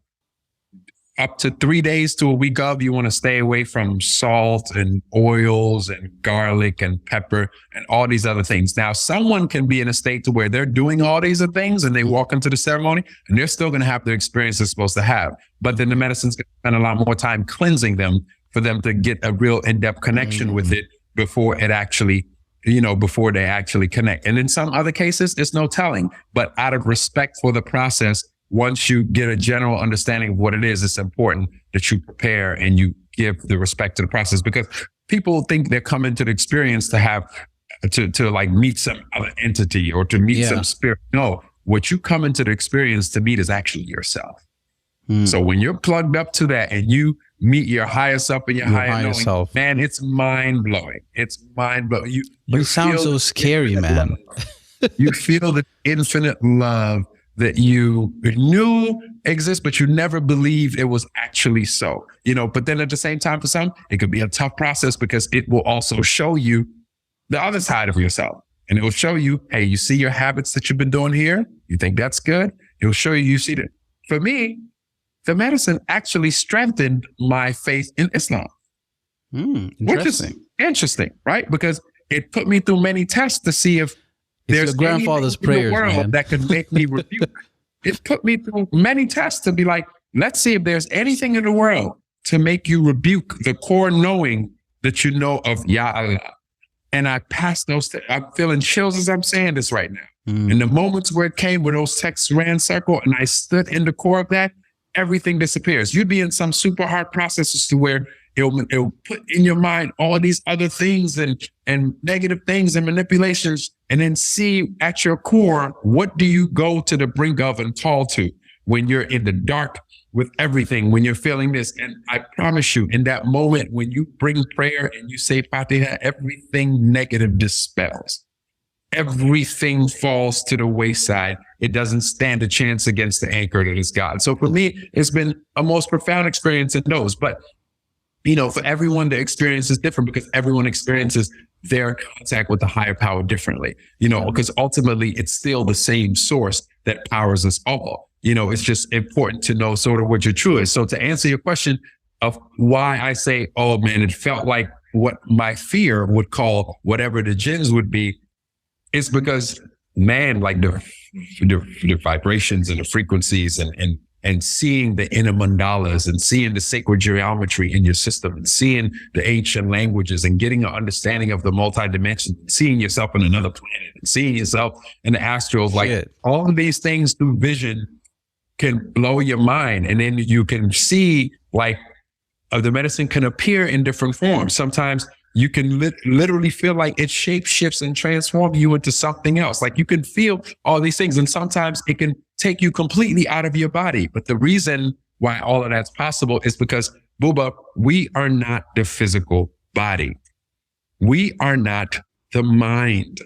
up to 3 days to a week of, you want to stay away from salt and oils and garlic and pepper and all these other things. Now, someone can be in a state to where they're doing all these other things and they walk into the ceremony and they're still going to have the experience they're supposed to have. But then the medicine's going to spend a lot more time cleansing them for them to get a real in-depth connection with it before it actually, before they actually connect. And in some other cases, it's no telling. But out of respect for the process, once you get a general understanding of what it is, it's important that you prepare and you give the respect to the process, because people think they're coming to the experience to have to like meet some other entity or to meet some spirit. No, what you come into the experience to meet is actually yourself. So when you're plugged up to that and you meet your higher self and your higher knowing, self, man, it's mind blowing. It's mind blowing. But it sounds so scary, man. You feel the infinite love that you knew exists, but you never believed it was actually so, but then at the same time, for some, it could be a tough process because it will also show you the other side of yourself. And it will show you, hey, you see your habits that you've been doing here. You think that's good. It will show you see that. For me, the medicine actually strengthened my faith in Islam, which is interesting, right? Because it put me through many tests to see if there's your grandfather's prayers, in the world, man, that could make me rebuke. It put me through many tests to be like, let's see if there's anything in the world to make you rebuke the core knowing that you know of Ya Allah. And I passed those, I'm feeling chills as I'm saying this right now. And the moments where it came, where those texts ran circle and I stood in the core of that, everything disappears. You'd be in some super hard processes to where it'll put in your mind all these other things and negative things and manipulations, and then see at your core, what do you go to the brink of and call to when you're in the dark with everything, when you're feeling this. And I promise you, in that moment, when you bring prayer and you say Fatiha, everything negative dispels. Everything falls to the wayside. It doesn't stand a chance against the anchor that is God. So for me, it's been a most profound experience in those. But, for everyone, the experience is different because everyone experiences their contact with the higher power differently, because ultimately it's still the same source that powers us all. It's just important to know sort of what your true is. So to answer your question of why I say, oh man, it felt like what my fear would call whatever the jinns would be, it's because, man, like the vibrations and the frequencies and seeing the inner mandalas and seeing the sacred geometry in your system and seeing the ancient languages and getting an understanding of the multidimensional, seeing yourself on another planet and seeing yourself in the astrals, like all of these things through vision can blow your mind. And then you can see like the medicine can appear in different forms. Sometimes you can literally feel like it shape shifts and transform you into something else. Like you can feel all these things. And sometimes it can take you completely out of your body. But the reason why all of that's possible is because, Booba, we are not the physical body. We are not the mind.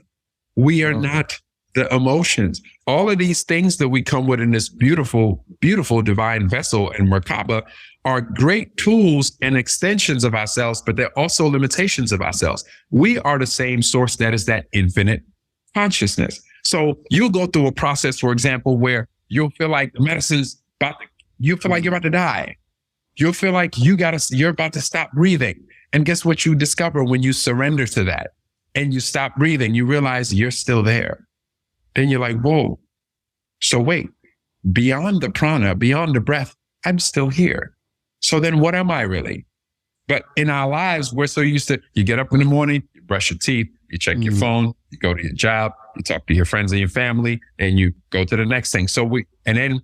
We are not the emotions. All of these things that we come with in this beautiful, beautiful divine vessel and Merkaba are great tools and extensions of ourselves, but they're also limitations of ourselves. We are the same source that is that infinite consciousness. So you'll go through a process, for example, where you'll feel like the medicine's you feel like you're about to die. You'll feel like you're about to stop breathing. And guess what you discover when you surrender to that and you stop breathing? You realize you're still there. Then you're like, whoa. So wait, beyond the prana, beyond the breath, I'm still here. So then what am I really? But in our lives, we're so used to, you get up in the morning, you brush your teeth, you check your phone, you go to your job, you talk to your friends and your family, and you go to the next thing. And then,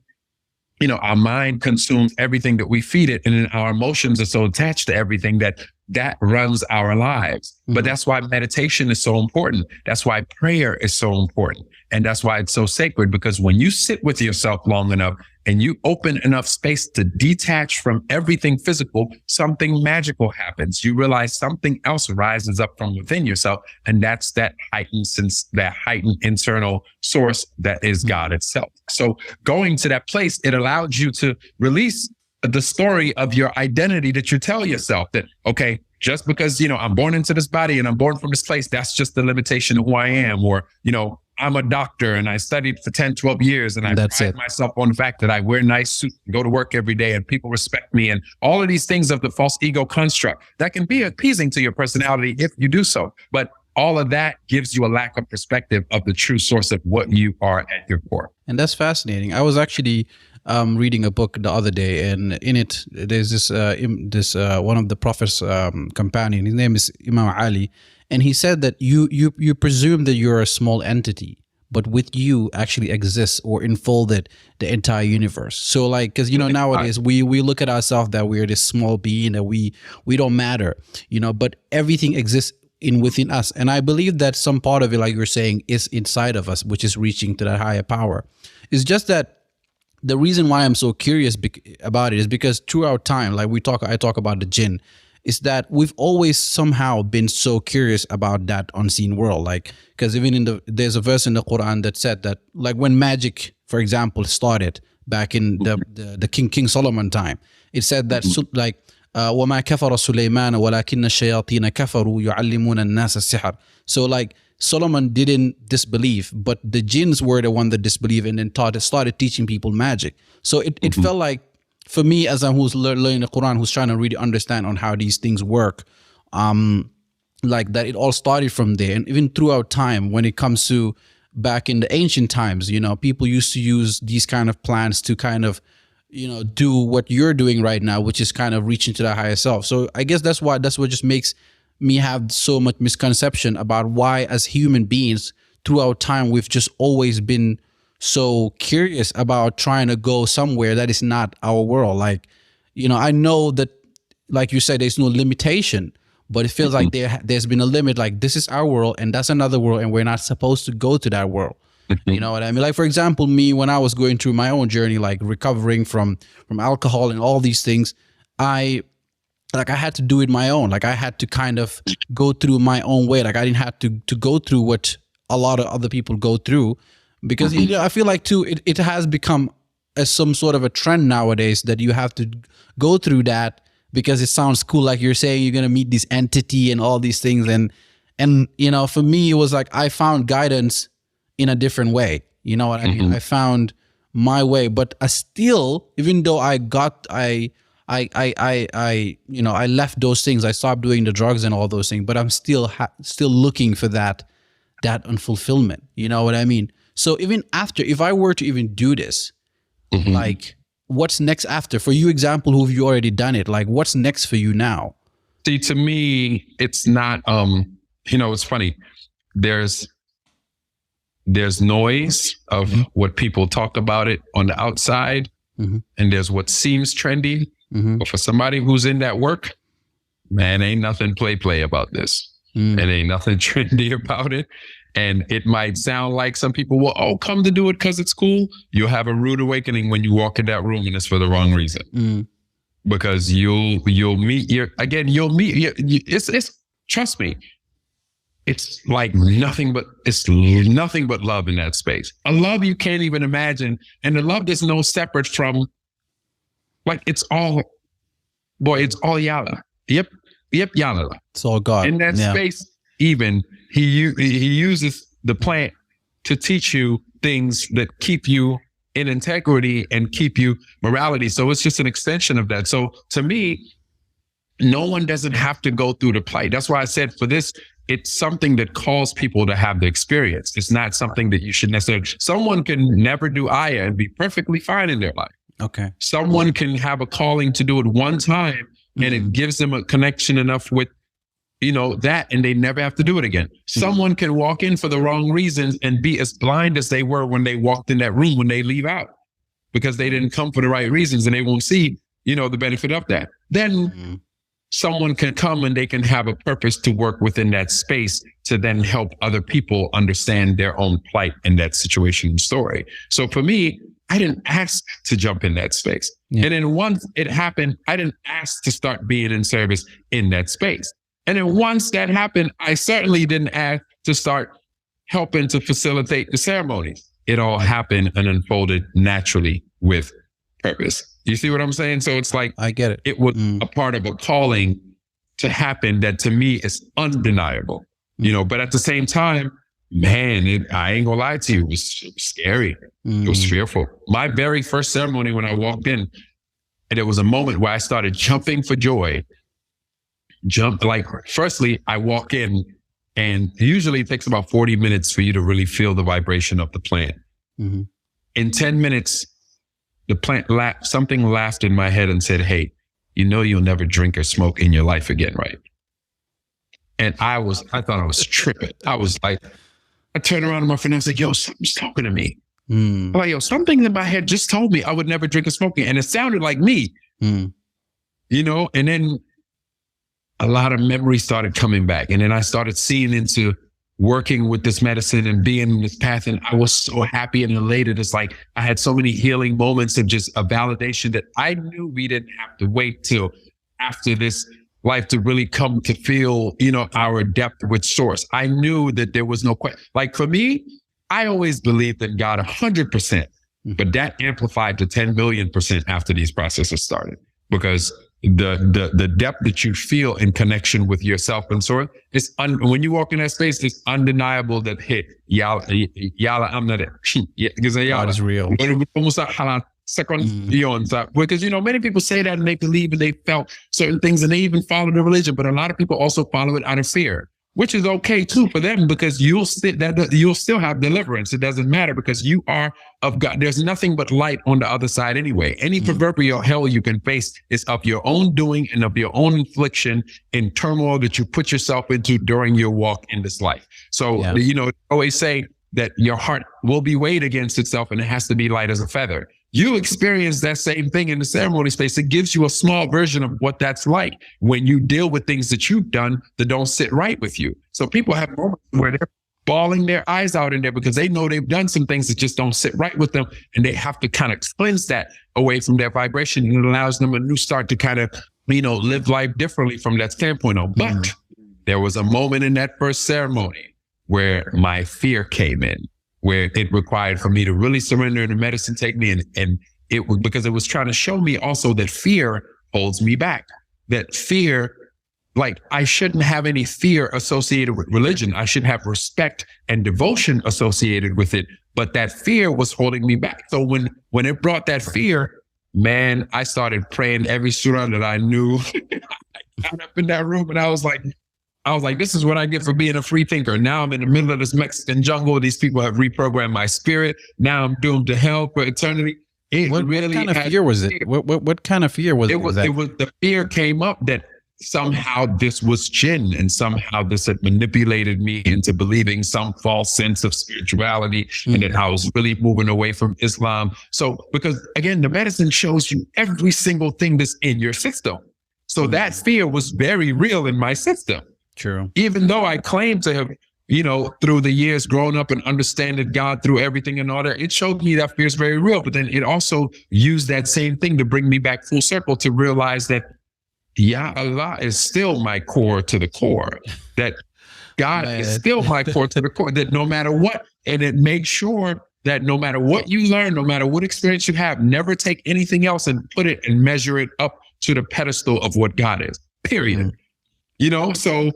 our mind consumes everything that we feed it. And then our emotions are so attached to everything that runs our lives. But that's why meditation is so important. That's why prayer is so important. And that's why it's so sacred, because when you sit with yourself long enough and you open enough space to detach from everything physical, something magical happens. You realize something else rises up from within yourself. And that's that heightened internal source that is God itself. So going to that place, it allows you to release the story of your identity that you tell yourself that, okay, just because, I'm born into this body and I'm born from this place, that's just the limitation of who I am. Or, I'm a doctor and I studied for 10, 12 years and I pride myself on the fact that I wear nice suits, go to work every day and people respect me. And all of these things of the false ego construct that can be appeasing to your personality if you do so. But all of that gives you a lack of perspective of the true source of what you are at your core. And that's fascinating. I was actually reading a book the other day, and in it, there's this one of the Prophet's companion. His name is Imam Ali, and he said that you presume that you're a small entity, but with you actually exists or enfolded the entire universe. So like, because nowadays we look at ourselves that we're this small being, that we don't matter, but everything exists within us. And I believe that some part of it, like you're saying, is inside of us, which is reaching to that higher power. It's just that the reason why I'm so curious about it is because throughout time, like I talk about the jinn, is that we've always somehow been so curious about that unseen world. Like, because even there's a verse in the Quran that said that, like, when magic, for example, started back in the King Solomon time, it said that like, وَمَا كَفَرَ سُلَيْمَانَ وَلَكِنَّ الشَّيَاطِينَ كَفَرُوا يُعَلِّمُونَ النَّاسَ السِّحْرَ. So like, Solomon didn't disbelieve, but the jinns were the one that disbelieved and then started teaching people magic. So it felt like, for me, as I'm who's learning the Quran, who's trying to really understand on how these things work, like that it all started from there. And even throughout time, when it comes to back in the ancient times, people used to use these kind of plants to kind of, do what you're doing right now, which is kind of reaching to that higher self. So I guess that's what just makes me have so much misconception about why as human beings throughout time, we've just always been so curious about trying to go somewhere that is not our world. Like, I know that, like you said, there's no limitation, but it feels like there's been a limit. Like, this is our world and that's another world, and we're not supposed to go to that world. You know what I mean? Like, for example, me, when I was going through my own journey, like recovering from alcohol and all these things, I had to do it my own. Like, I had to kind of go through my own way. Like, I didn't have to go through what a lot of other people go through, because I feel like too, it has become some sort of a trend nowadays that you have to go through that because it sounds cool. Like you're saying, you're going to meet this entity and all these things. And, for me, it was like, I found guidance in a different way. You know what I mean? I found my way, but I still, even though I left those things, I stopped doing the drugs and all those things, but I'm still looking for that unfulfillment. You know what I mean? So even after, if I were to even do this, like, what's next after? For you, example, who've you already done it? Like, what's next for you now? See, to me, it's not, it's funny. There's noise of what people talk about it on the outside, and there's what seems trendy. But for somebody who's in that work, man, ain't nothing play about this. And ain't nothing trendy about it. And it might sound like some people will, come to do it because it's cool. You'll have a rude awakening when you walk in that room, and it's for the wrong reason. Because you'll meet it's trust me, it's like nothing but love in that space. A love you can't even imagine. And the love is no separate from, like, it's all Yala. Yep, Yala. It's all God. In that space, even he uses the plant to teach you things that keep you in integrity and keep you morality. So it's just an extension of that. So to me, no one doesn't have to go through the plight. That's why I said for this, it's something that calls people to have the experience. It's not something that you should necessarily. Someone can never do Aya and be perfectly fine in their life. Okay. Someone can have a calling to do it one time, and it gives them a connection enough with, that, and they never have to do it again. Someone can walk in for the wrong reasons and be as blind as they were when they walked in that room when they leave out, because they didn't come for the right reasons, and they won't see, the benefit of that. Then someone can come and they can have a purpose to work within that space to then help other people understand their own plight in that situation and story. So for me, I didn't ask to jump in that space. And then once it happened, I didn't ask to start being in service in that space. And then once that happened, I certainly didn't ask to start helping to facilitate the ceremonies. It all happened and unfolded naturally with purpose. You see what I'm saying? So it's like, I get it. It was a part of a calling to happen that to me is undeniable, but at the same time, man, I ain't gonna lie to you, it was scary. It was fearful. My very first ceremony when I walked in, and it was a moment where I started jumping for joy. Firstly, I walk in, and usually it takes about 40 minutes for you to really feel the vibration of the plant. In 10 minutes, the plant something laughed in my head and said, "Hey, you'll never drink or smoke in your life again, right?" And I thought I was tripping. I was like, I turned around to my friend and I was like, "Yo, something's talking to me." I'm like, "Yo, something in my head just told me I would never drink or smoke again." And it sounded like me, and then a lot of memories started coming back. And then I started seeing into working with this medicine and being in this path. And I was so happy and elated. It's like I had so many healing moments of just a validation that I knew we didn't have to wait till after this life to really come to feel, our depth with source. I knew that there was no question. Like for me, I always believed in God 100%, but that amplified to 10 million% after these processes started, because the depth that you feel in connection with yourself and source is when you walk in that space, it's undeniable that Yala, I'm not it. God is real. Because many people say that and they believe and they felt certain things and they even follow the religion, but a lot of people also follow it out of fear. which is okay too for them, because you'll still have deliverance. It doesn't matter, because you are of God. There's nothing but light on the other side anyway. Any proverbial hell you can face is of your own doing and of your own infliction in turmoil that you put yourself into during your walk in this life. So, I always say that your heart will be weighed against itself, and it has to be light as a feather. You experience that same thing in the ceremony space. It gives you a small version of what that's like when you deal with things that you've done that don't sit right with you. So people have moments where they're bawling their eyes out in there because they know they've done some things that just don't sit right with them, and they have to kind of cleanse that away from their vibration, and it allows them a new start to kind of, live life differently from that standpoint. But there was a moment in that first ceremony where my fear came in, where it required for me to really surrender the medicine technique. And it was because it was trying to show me also that fear holds me back. That fear, like, I shouldn't have any fear associated with religion. I should have respect and devotion associated with it. But that fear was holding me back. So when it brought that fear, man, I started praying every surah that I knew. I got up in that room and I was like, this is what I get for being a free thinker. Now I'm in the middle of this Mexican jungle. These people have reprogrammed my spirit. Now I'm doomed to hell for eternity. What kind of fear was it? What kind of fear was it? It was the fear came up that somehow this was jinn, and somehow this had manipulated me into believing some false sense of spirituality, and that I was really moving away from Islam. So, because again, the medicine shows you every single thing that's in your system. So that fear was very real in my system. True. Even though I claim to have, through the years grown up and understanding God through everything and all that, it showed me that fear is very real. But then it also used that same thing to bring me back full circle to realize that, Allah is still my core to the core. That God is still my core to the core. That no matter what, and it makes sure that no matter what you learn, no matter what experience you have, never take anything else and put it and measure it up to the pedestal of what God is. Period. So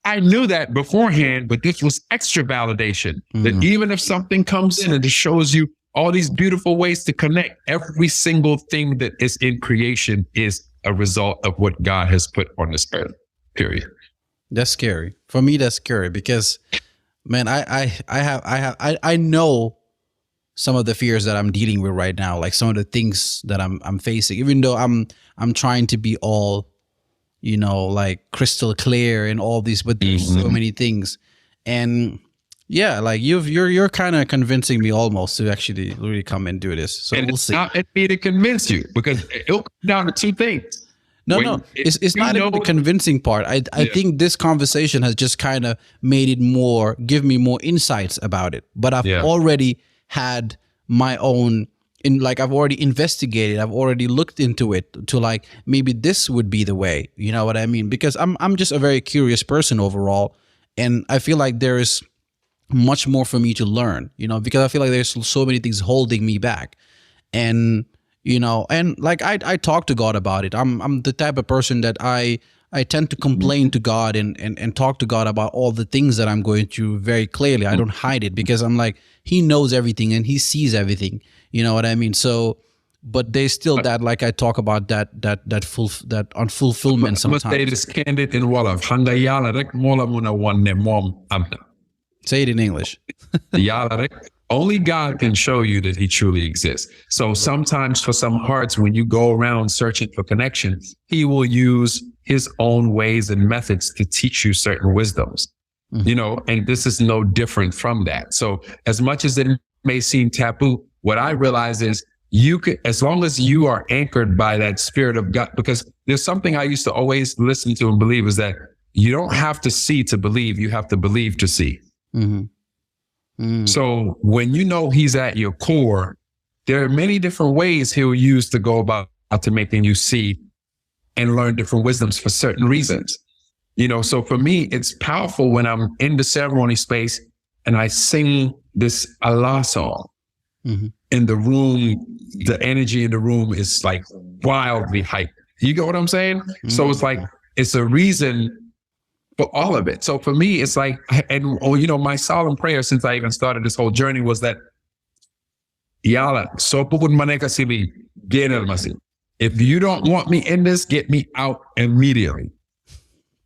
I knew that beforehand, but this was extra validation that even if something comes in and it shows you all these beautiful ways to connect, every single thing that is in creation is a result of what God has put on this earth. Period. That's scary. For me, that's scary because, man, I know some of the fears that I'm dealing with right now, like some of the things that I'm facing, even though I'm trying to be all, like crystal clear and all these, but there's so many things. And yeah, like you're kind of convincing me almost to actually really come and do this. So we'll see. Not at me to convince you, because it'll come down to two things. No, it's not even the convincing part. I think this conversation has just kind of made it give me more insights about it. But I've already had my own, I've already investigated, I've already looked into it to like, maybe this would be the way, you know what I mean? Because I'm just a very curious person overall. And I feel like there is much more for me to learn, because I feel like there's so many things holding me back. And, and like I talk to God about it. I'm the type of person that I tend to complain to God and talk to God about all the things that I'm going through very clearly. I don't hide it because I'm like, he knows everything and he sees everything. You know what I mean? So, but there's still that, like I talk about that unfulfillment sometimes. Say this candid in Wolof. Say it in English. Only God can show you that he truly exists. So sometimes for some hearts, when you go around searching for connection, he will use his own ways and methods to teach you certain wisdoms, and this is no different from that. So as much as it may seem taboo, what I realize is you could, as long as you are anchored by that spirit of God, because there's something I used to always listen to and believe is that you don't have to see to believe, you have to believe to see. So when he's at your core, there are many different ways he'll use to go about to making you see and learn different wisdoms for certain reasons. So for me, it's powerful when I'm in the ceremony space and I sing this Allah song. In the room, the energy in the room is like wildly hyped. You get what I'm saying? So it's like, it's a reason for all of it. So for me, it's like, my solemn prayer since I even started this whole journey was that, if you don't want me in this, get me out immediately.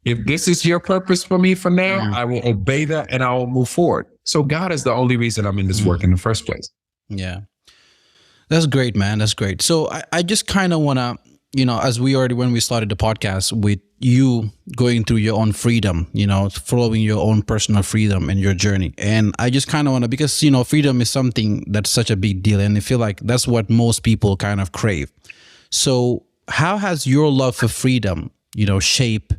if this is your purpose for me for now, I will obey that and I will move forward. So God is the only reason I'm in this work in the first place. Yeah. That's great, man. That's great. So I just kind of want to, as when we started the podcast with you going through your own freedom, following your own personal freedom and your journey. And I just kind of want to, because, freedom is something that's such a big deal. And I feel like that's what most people kind of crave. So how has your love for freedom, shape,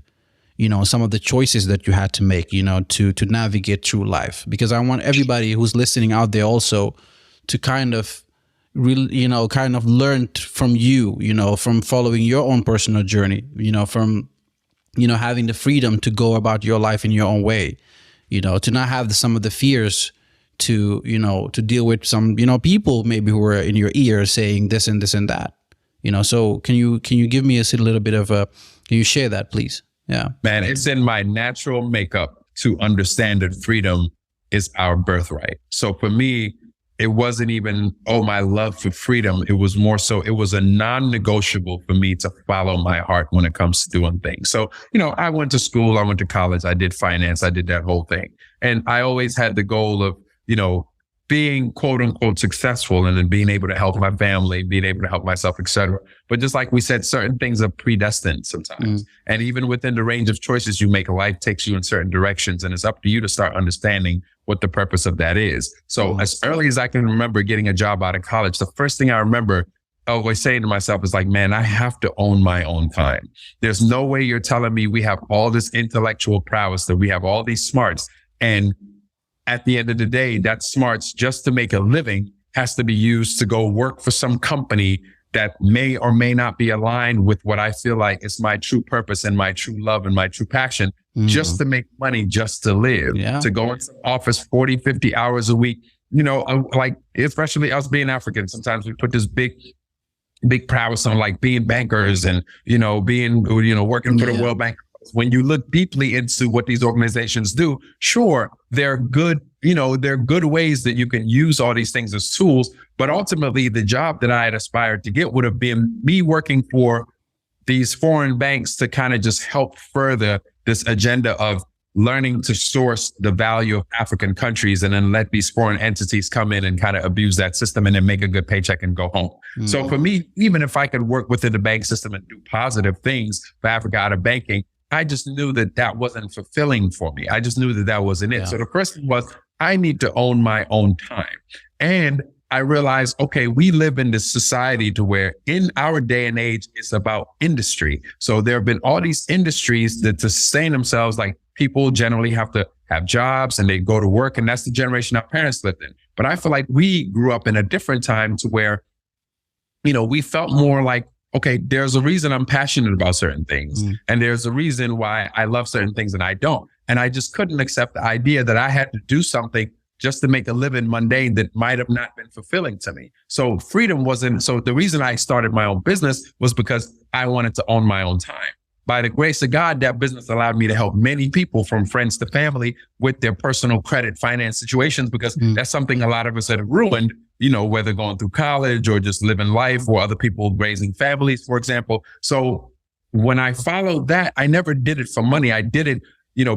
some of the choices that you had to make, to navigate through life? Because I want everybody who's listening out there also to kind of learn from you, from following your own personal journey, from, having the freedom to go about your life in your own way, to not have some of the fears to, to deal with some, people maybe who are in your ear saying this and this and that, so can you give me a little bit of can you share that, please? Yeah, man, it's in my natural makeup to understand that freedom is our birthright. So for me, it wasn't even, my love for freedom. It was more so, it was a non-negotiable for me to follow my heart when it comes to doing things. So, I went to school, I went to college, I did finance, I did that whole thing. And I always had the goal of, being quote unquote successful and then being able to help my family, being able to help myself, etc. But just like we said, certain things are predestined sometimes. And even within the range of choices you make, life takes you in certain directions, and it's up to you to start understanding what the purpose of that is. So as early as I can remember getting a job out of college, the first thing I remember always saying to myself is like, man, I have to own my own time. There's no way you're telling me we have all this intellectual prowess, that we have all these smarts, and at the end of the day, that smarts just to make a living has to be used to go work for some company that may or may not be aligned with what I feel like is my true purpose and my true love and my true passion, just to make money, just to live, to go into the office 40, 50 hours a week, like especially us being African, sometimes we put this big prowess on like being bankers and, being, working for the World Bank. When you look deeply into what these organizations do, sure, they're good, they're good ways that you can use all these things as tools. But ultimately, the job that I had aspired to get would have been me working for these foreign banks to kind of just help further this agenda of learning to source the value of African countries and then let these foreign entities come in and kind of abuse that system and then make a good paycheck and go home. So for me, even if I could work within the bank system and do positive things for Africa out of banking, I just knew that wasn't fulfilling for me. I just knew that wasn't it. So the first thing was, I need to own my own time. And I realized, okay, we live in this society to where in our day and age, it's about industry. So there have been all these industries that to sustain themselves, like people generally have to have jobs and they go to work, and that's the generation our parents lived in. But I feel like we grew up in a different time to where, we felt more like, okay, there's a reason I'm passionate about certain things. And there's a reason why I love certain things and I don't. And I just couldn't accept the idea that I had to do something just to make a living mundane that might have not been fulfilling to me. So freedom wasn't, so the reason I started my own business was because I wanted to own my own time. By the grace of God, that business allowed me to help many people, from friends to family, with their personal credit finance situations, because that's something a lot of us have ruined, whether going through college or just living life, or other people raising families, for example. So when I followed that, I never did it for money. I did it,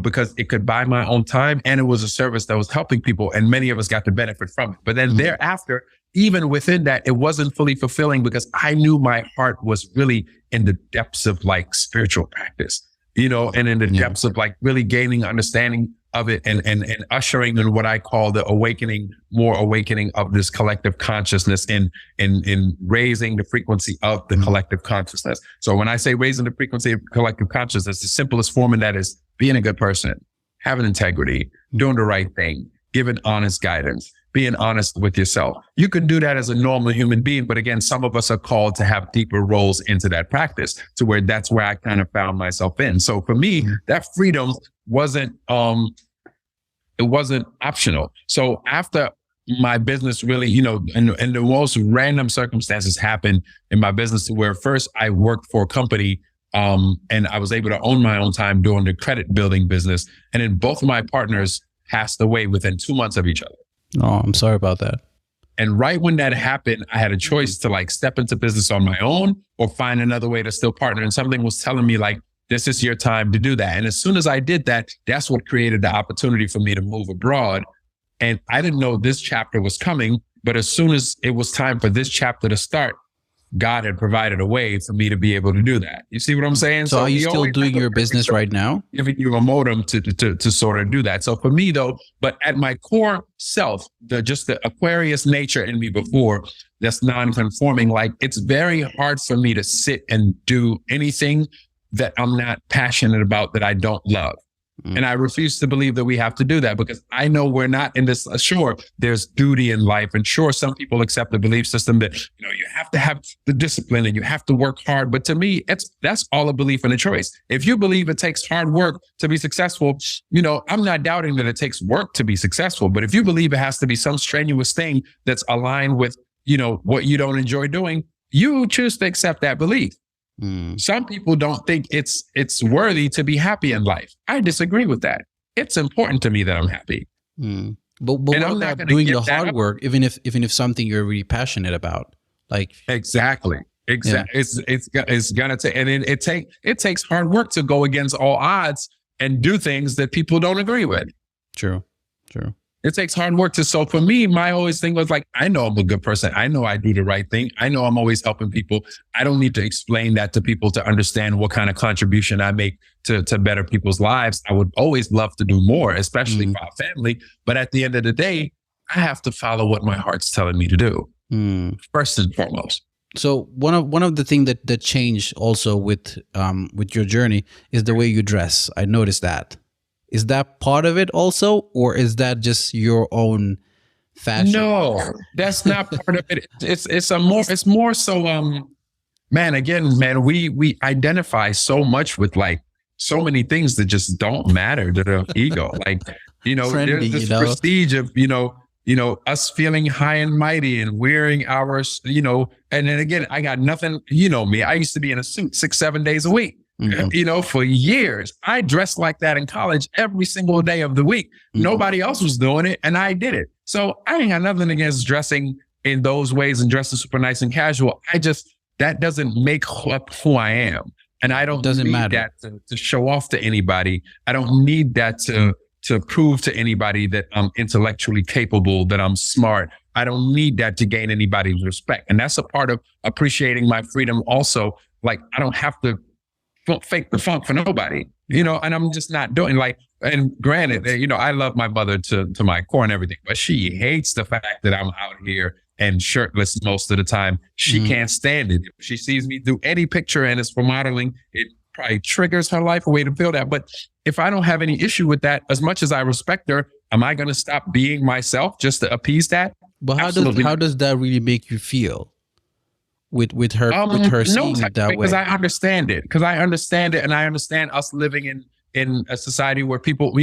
because it could buy my own time, and it was a service that was helping people, and many of us got to benefit from it. But then thereafter, even within that, it wasn't fully fulfilling because I knew my heart was really in the depths of like spiritual practice, and in the depths of like really gaining understanding of it and ushering in what I call the more awakening of this collective consciousness in raising the frequency of the collective consciousness. So when I say raising the frequency of collective consciousness, the simplest form of that is being a good person, having integrity, doing the right thing, giving honest guidance, being honest with yourself. You can do that as a normal human being, but again, some of us are called to have deeper roles into that practice, to where that's where I kind of found myself in. So for me, that freedom wasn't it wasn't optional. So after my business really, and the most random circumstances happened in my business, to where first I worked for a company and I was able to own my own time doing the credit building business. And then both of my partners passed away within 2 months of each other. Oh, I'm sorry about that. And right when that happened, I had a choice to like step into business on my own or find another way to still partner. And something was telling me like, this is your time to do that. And as soon as I did that, that's what created the opportunity for me to move abroad. And I didn't know this chapter was coming, but as soon as it was time for this chapter to start, God had provided a way for me to be able to do that. You see what I'm saying? So are you still doing your business right now? Giving you a modem to sort of do that. So for me though, but at my core self, just the Aquarius nature in me before, that's non-conforming, like it's very hard for me to sit and do anything that I'm not passionate about, that I don't love. And I refuse to believe that we have to do that, because I know we're not in this. Sure, there's duty in life. And sure, some people accept the belief system that, you have to have the discipline and you have to work hard. But to me, that's all a belief and a choice. If you believe it takes hard work to be successful, I'm not doubting that it takes work to be successful. But if you believe it has to be some strenuous thing that's aligned with, what you don't enjoy doing, you choose to accept that belief. Some people don't think it's worthy to be happy in life. I disagree with that. It's important to me that I'm happy. But what about doing the hard work, even if something you're really passionate about? Like exactly. Yeah. It's gonna take, and it takes hard work to go against all odds and do things that people don't agree with. True. It takes hard work so for me, my always thing was like, I know I'm a good person. I know I do the right thing. I know I'm always helping people. I don't need to explain that to people to understand what kind of contribution I make to better people's lives. I would always love to do more, especially for our family. But at the end of the day, I have to follow what my heart's telling me to do. First and foremost. So one of the things that changed also with your journey is the way you dress. I noticed that. Is that part of it also, or is that just your own fashion? No, that's not part of it. It's more so, man, we identify so much with like so many things that just don't matter to the ego. Like, Trendy, there's this prestige of, us feeling high and mighty and wearing our, and then again, I got nothing, me, I used to be in a suit 6-7 days a week. For years. I dressed like that in college every single day of the week. Nobody else was doing it, and I did it. So I ain't got nothing against dressing in those ways and dressing super nice and casual. That doesn't make up who I am. And I don't need that to show off to anybody. I don't need that to prove to anybody that I'm intellectually capable, that I'm smart. I don't need that to gain anybody's respect. And that's a part of appreciating my freedom also. Like, I don't have to fake the funk for nobody, and I'm just not doing and granted, I love my mother to my core and everything, but she hates the fact that I'm out here and shirtless most of the time. She can't stand it. If she sees me do any picture and it's for modeling, it probably triggers her life away to feel that. But if I don't have any issue with that, as much as I respect her, am I going to stop being myself just to appease that? But how does that really make you feel? With her seeing it that way, because I understand it, and I understand us living in a society where people,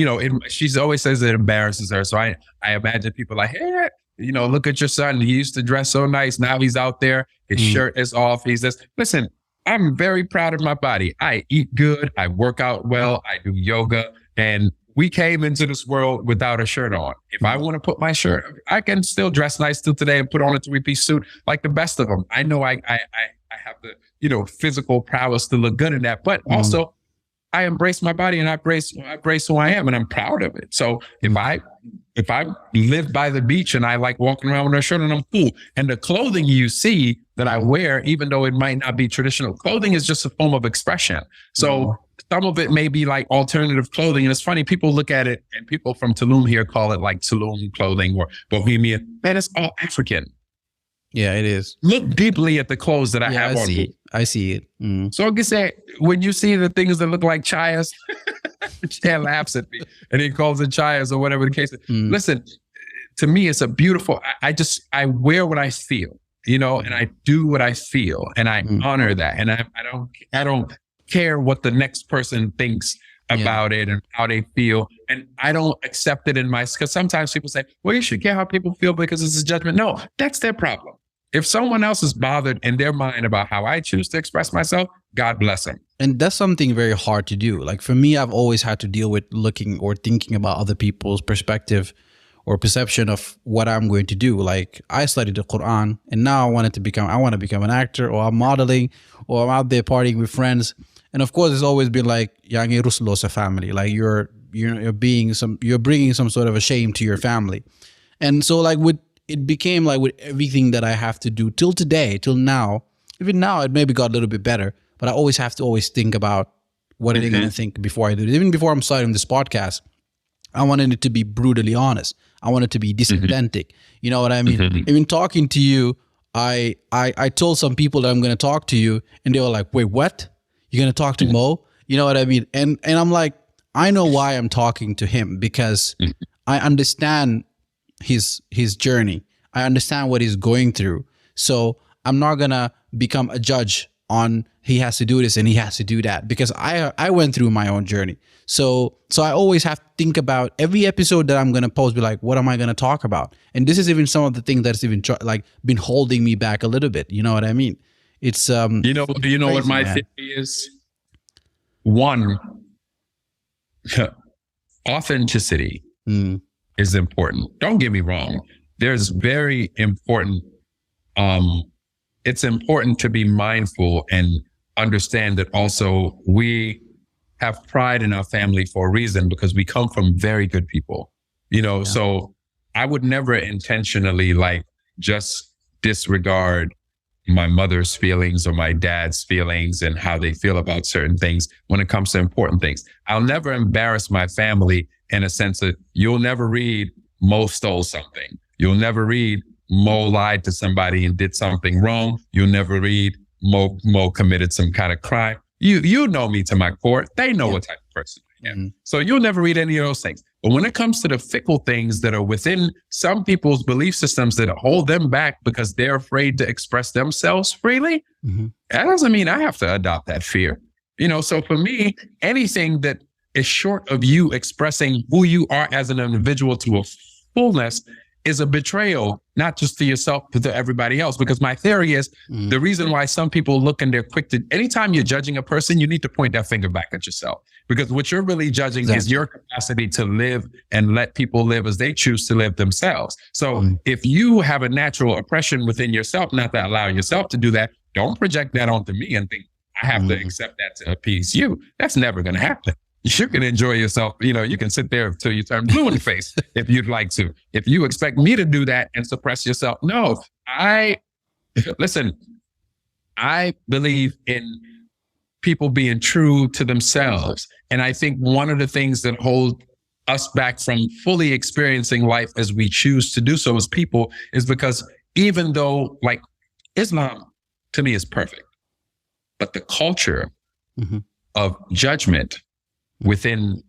she's always says it embarrasses her. So I imagine people like, hey, look at your son. He used to dress so nice. Now he's out there. His shirt is off. He's this. Listen, I'm very proud of my body. I eat good. I work out well. I do yoga, and we came into this world without a shirt on. If I want to put my shirt, I can still dress nice still today and put on a 3-piece suit like the best of them. I know I have the, physical prowess to look good in that, but also I embrace my body and I embrace who I am, and I'm proud of it. So if I live by the beach and I like walking around with a shirt and I'm cool, and the clothing you see that I wear, even though it might not be traditional clothing, is just a form of expression. So some of it may be like alternative clothing. And it's funny, people look at it, and people from Tulum here call it like Tulum clothing or Bohemian. Man, it's all African. Yeah, it is. Look deeply at the clothes that I have on me. I see it. So I can say, when you see the things that look like chayas, Chan laughs at me and he calls it chayas or whatever the case is. Listen, to me, it's a beautiful, I wear what I feel, and I do what I feel, and I honor that. And I don't care what the next person thinks about it and how they feel. And I don't accept it because sometimes people say, well, you should care how people feel because it's a judgment. No, that's their problem. If someone else is bothered in their mind about how I choose to express myself, God bless them. And that's something very hard to do. Like for me, I've always had to deal with looking or thinking about other people's perspective or perception of what I'm going to do. Like I studied the Quran, and now I want to become an actor, or I'm modeling, or I'm out there partying with friends. And of course, it's always been like Yangi Ruslosa family. Like you're bringing some sort of a shame to your family. And so like it became like with everything that I have to do till today, till now, even now it maybe got a little bit better, but I always have to think about what are they going to think before I do it. Even before I'm starting this podcast, I wanted it to be brutally honest. I want it to be disauthentic. You know what I mean? Even talking to you, I told some people that I'm going to talk to you, and they were like, wait, what? You're going to talk to Mo? You know what I mean? And I'm like, I know why I'm talking to him, because I understand his journey. I understand what he's going through. So I'm not going to become a judge on he has to do this and he has to do that, because I went through my own journey. So I always have to think about every episode that I'm going to post, be like, what am I going to talk about? And this is even some of the things that's even like been holding me back a little bit. You know what I mean? It's you know crazy, what my theory is? One, authenticity is important. Don't get me wrong. There's very important, it's important to be mindful and understand that also we have pride in our family for a reason, because we come from very good people, you know. Yeah. So I would never intentionally like just disregard my mother's feelings or my dad's feelings and how they feel about certain things when it comes to important things. I'll never embarrass my family in a sense that you'll never read Mo stole something. You'll never read Mo lied to somebody and did something wrong. You'll never read Mo committed some kind of crime. You know me to my core. They know what type of person I am. So you'll never read any of those things. But when it comes to the fickle things that are within some people's belief systems that hold them back because they're afraid to express themselves freely, that doesn't mean I have to adopt that fear. You know, so for me, anything that is short of you expressing who you are as an individual to a fullness is a betrayal, not just to yourself, but to everybody else. Because my theory is the reason why some people look and they're quick to, anytime you're judging a person, you need to point that finger back at yourself. Because what you're really judging is your capacity to live and let people live as they choose to live themselves. So if you have a natural oppression within yourself, not to allow yourself to do that, don't project that onto me and think I have to accept that to appease you. That's never going to happen. You can enjoy yourself. You know, you can sit there until you turn blue in the face if you'd like to. If you expect me to do that and suppress yourself, no. I believe in people being true to themselves. And I think one of the things that hold us back from fully experiencing life as we choose to do so as people is because even though like Islam to me is perfect, but the culture of judgment within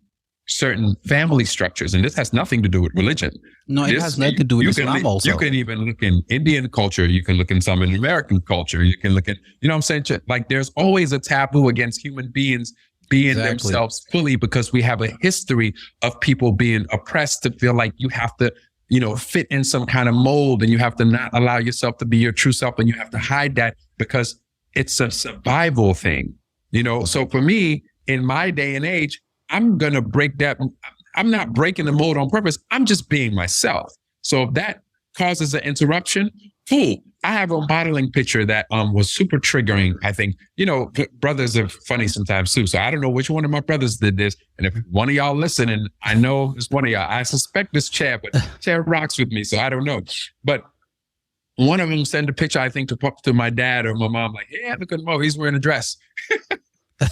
certain family structures, and this has nothing to do with religion. No, it has nothing to do with Islam also. You can even look in Indian culture. You can look in some in American culture. You can look at, you know what I'm saying? Like there's always a taboo against human beings being themselves fully, because we have a history of people being oppressed to feel like you have to, you know, fit in some kind of mold, and you have to not allow yourself to be your true self, and you have to hide that because it's a survival thing, you know? So for me, in my day and age, I'm going to break that. I'm not breaking the mold on purpose. I'm just being myself. So if that causes an interruption, cool. I have a modeling picture that was super triggering. I think, you know, brothers are funny sometimes too. So I don't know which one of my brothers did this. And if one of y'all listening, I know it's one of y'all. I suspect it's Chad, but Chad rocks with me. So I don't know. But one of them sent a picture, I think, to my dad or my mom, like, yeah, look at Mo, he's wearing a dress.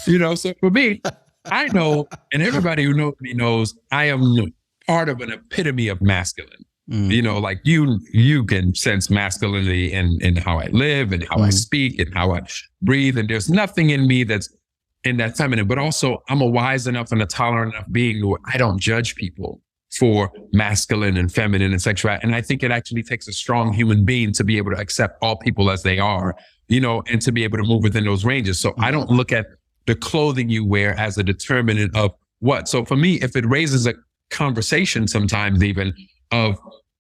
You know, so for me, I know, and everybody who knows me knows, I am part of an epitome of masculine. You know, like you can sense masculinity in how I live and how I speak and how I breathe. And there's nothing in me that's in that feminine, but also I'm a wise enough and a tolerant enough being where I don't judge people for masculine and feminine and sexuality. And I think it actually takes a strong human being to be able to accept all people as they are, you know, and to be able to move within those ranges. So I don't look at the clothing you wear as a determinant of what. So for me, if it raises a conversation sometimes even of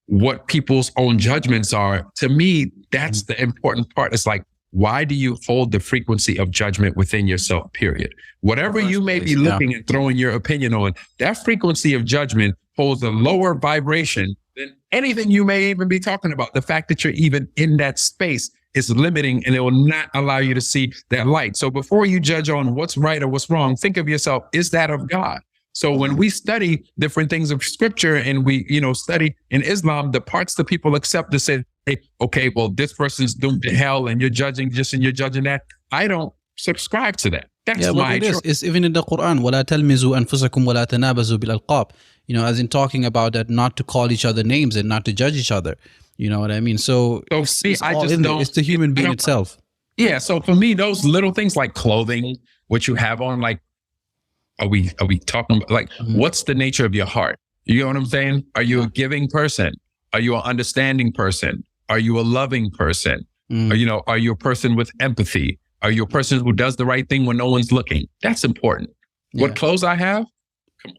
what people's own judgments are, to me, that's the important part. It's like, why do you hold the frequency of judgment within yourself, period? Whatever you may be looking and throwing your opinion on, that frequency of judgment holds a lower vibration than anything you may even be talking about. The fact that you're even in that space is limiting and it will not allow you to see that light. So before you judge on what's right or what's wrong, think of yourself, is that of God? So when we study different things of scripture and we, study in Islam, the parts that people accept to say, hey, okay, well, this person's doomed to hell and you're judging this and you're judging that. I don't subscribe to that. That's my choice. It's even in the Quran, وَلَا تَلْمِزُوا أَنفُسَكُمْ وَلَا تَنَابَزُوا بِالْأَلْقَابِ. As in talking about that, not to call each other names and not to judge each other. You know what I mean? So it's the human being itself. Yeah. So for me, those little things like clothing, what you have on, like, are we talking about, like, what's the nature of your heart? You know what I'm saying? Are you a giving person? Are you an understanding person? Are you a loving person? Or, are you a person with empathy? Are you a person who does the right thing when no one's looking? That's important. What clothes I have? Come on.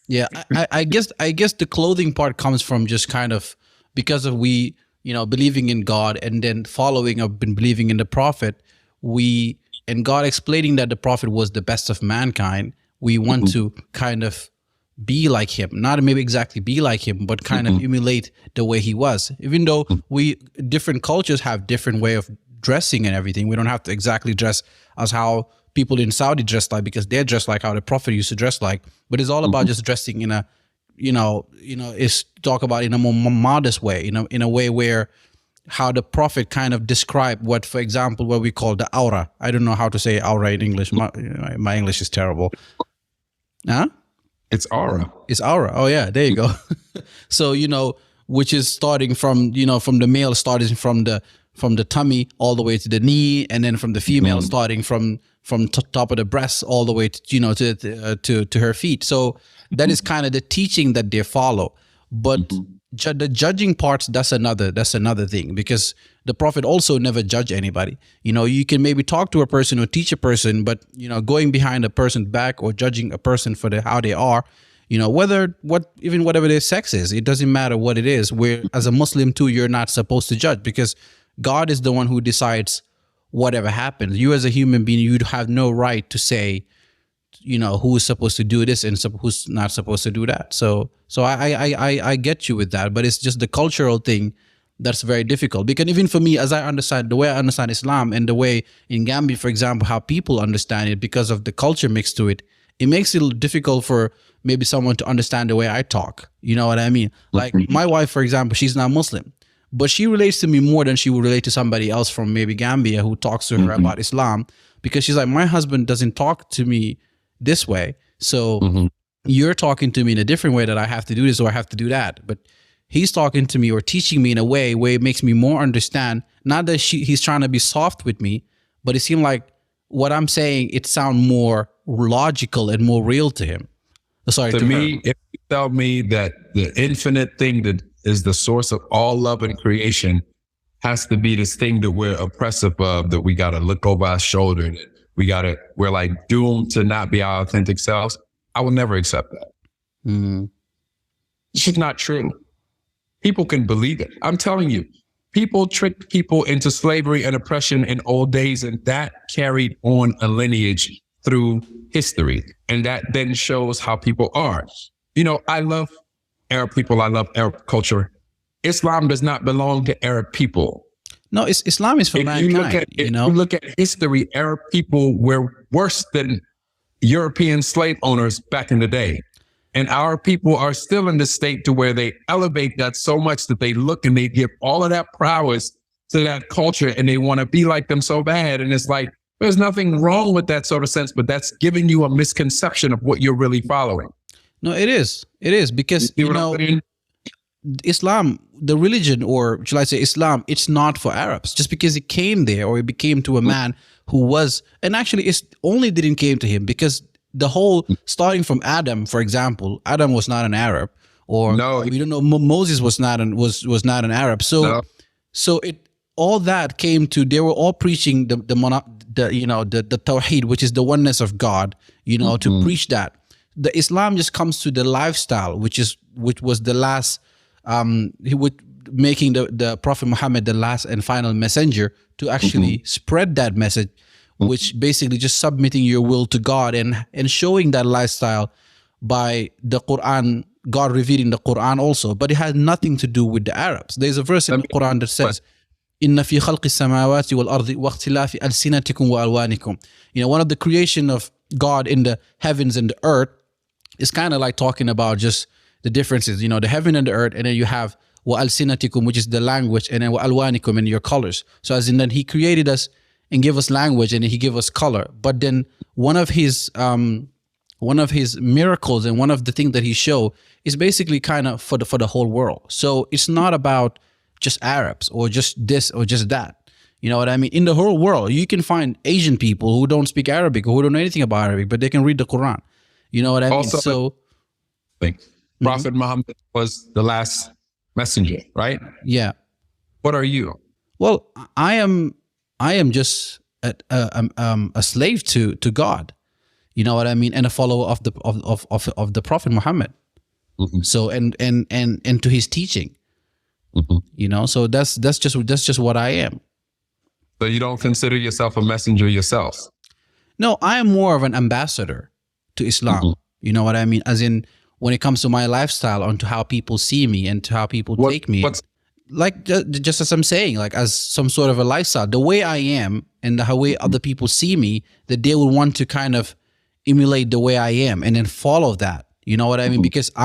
Yeah, I guess the clothing part comes from just kind of because of we, believing in God and then following up and believing in the prophet, and God explaining that the prophet was the best of mankind, we want to kind of be like him, not maybe exactly be like him, but kind of emulate the way he was. Even though different cultures have different way of dressing and everything, we don't have to exactly dress as how people in Saudi dress like, because they're dressed like how the prophet used to dress like. But it's all about just dressing in a, it's talk about in a more modest way, in a way where how the prophet kind of described what, for example, what we call the aura. I don't know how to say aura in English. My English is terrible. Huh? It's aura. It's aura. Oh yeah, there you go. So, which is starting from, from the male, starting from the tummy all the way to the knee, and then from the female starting from top of the breast all the way to to her feet. So that is kind of the teaching that they follow. But the judging parts, that's another thing, because the prophet also never judged anybody. You can maybe talk to a person or teach a person, but going behind a person's back or judging a person for how they are, whatever their sex is, it doesn't matter what it is. Where as a Muslim too, you're not supposed to judge, because God is the one who decides whatever happens. You as a human being, you have no right to say, who is supposed to do this and who's not supposed to do that. So I get you with that, but it's just the cultural thing that's very difficult. Because even for me, as the way I understand Islam and the way in Gambia, for example, how people understand it, because of the culture mixed to it, it makes it difficult for maybe someone to understand the way I talk. You know what I mean? Like my wife, for example, she's not Muslim, but she relates to me more than she would relate to somebody else from maybe Gambia who talks to her about Islam, because she's like, my husband doesn't talk to me this way. So you're talking to me in a different way that I have to do this or I have to do that. But he's talking to me or teaching me in a way where it makes me more understand. Not that he's trying to be soft with me, but it seemed like what I'm saying, it sounds more logical and more real to him. Sorry, to me, if you tell me that the infinite thing that is the source of all love and creation has to be this thing that we're oppressive of, that we got to look over our shoulder, that we're like doomed to not be our authentic selves, I will never accept that. It's just not true. People can believe it. I'm telling you, people tricked people into slavery and oppression in old days, and that carried on a lineage through history. And that then shows how people are. I love Arab people. I love Arab culture. Islam does not belong to Arab people. No, Islam is for mankind. If you look at history, Arab people were worse than European slave owners back in the day. And our people are still in the state to where they elevate that so much that they look and they give all of that prowess to that culture and they want to be like them so bad. And it's like, there's nothing wrong with that sort of sense, but that's giving you a misconception of what you're really following. No, it is. It is because, Islam, the religion, or shall I say Islam, it's not for Arabs. Just because it came there or it became to a man who was, and actually it only didn't came to him because the whole, starting from Adam, for example, Adam was not an Arab, or we don't know, Moses was not an Arab. So, so it, all that came to, they were all preaching the Tawheed, which is the oneness of God, to preach that. The Islam just comes to the lifestyle, which was the last, making the Prophet Muhammad the last and final messenger to actually spread that message, which basically just submitting your will to God and showing that lifestyle by the Quran, God revealing the Quran also. But it has nothing to do with the Arabs. There's a verse in the Quran that says, إن في خلق السماوات والأرض واختلاف ألسنتكم وألوانكم. One of the creation of God in the heavens and the earth is kind of like talking about just the differences, the heaven and the earth, and then you have وألسنتكم, which is the language, and then وألوانكم, and your colors. So as in that he created us and gave us language, and then he gave us color. But then one of his miracles and one of the things that he showed is basically kind of for the whole world. So it's not about just Arabs or just this or just that. You know what I mean? In the whole world, you can find Asian people who don't speak Arabic or who don't know anything about Arabic, but they can read the Quran. You know what I mean? Also, So Prophet Muhammad was the last messenger, right? Yeah. What are you? Well, I am just a slave to God. You know what I mean? And a follower of the Prophet Muhammad. Mm-hmm. So and to his teaching. Mm-hmm. So that's just what I am. So you don't consider yourself a messenger yourself? No, I am more of an ambassador to Islam. Mm-hmm. You know what I mean? As in, when it comes to my lifestyle, onto how people see me and to how people take me. Like just as I'm saying, like as some sort of a lifestyle, the way I am and the way other people see me, that they will want to kind of emulate the way I am and then follow that. You know what I mean? Because if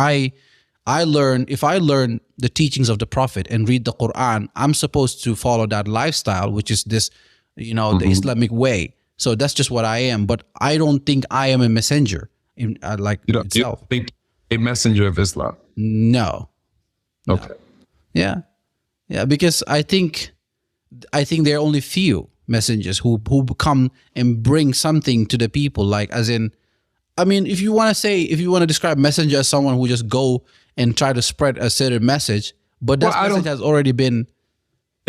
I learn the teachings of the Prophet and read the Quran, I'm supposed to follow that lifestyle, which is this, the Islamic way. So that's just what I am. But I don't think I am a messenger itself. You don't think a messenger of Islam? No. Okay. Yeah. Yeah. Because I think there are only few messengers who come and bring something to the people. Like, as in, I mean, if you want to describe messenger as someone who just go and try to spread a certain message, but that message has already been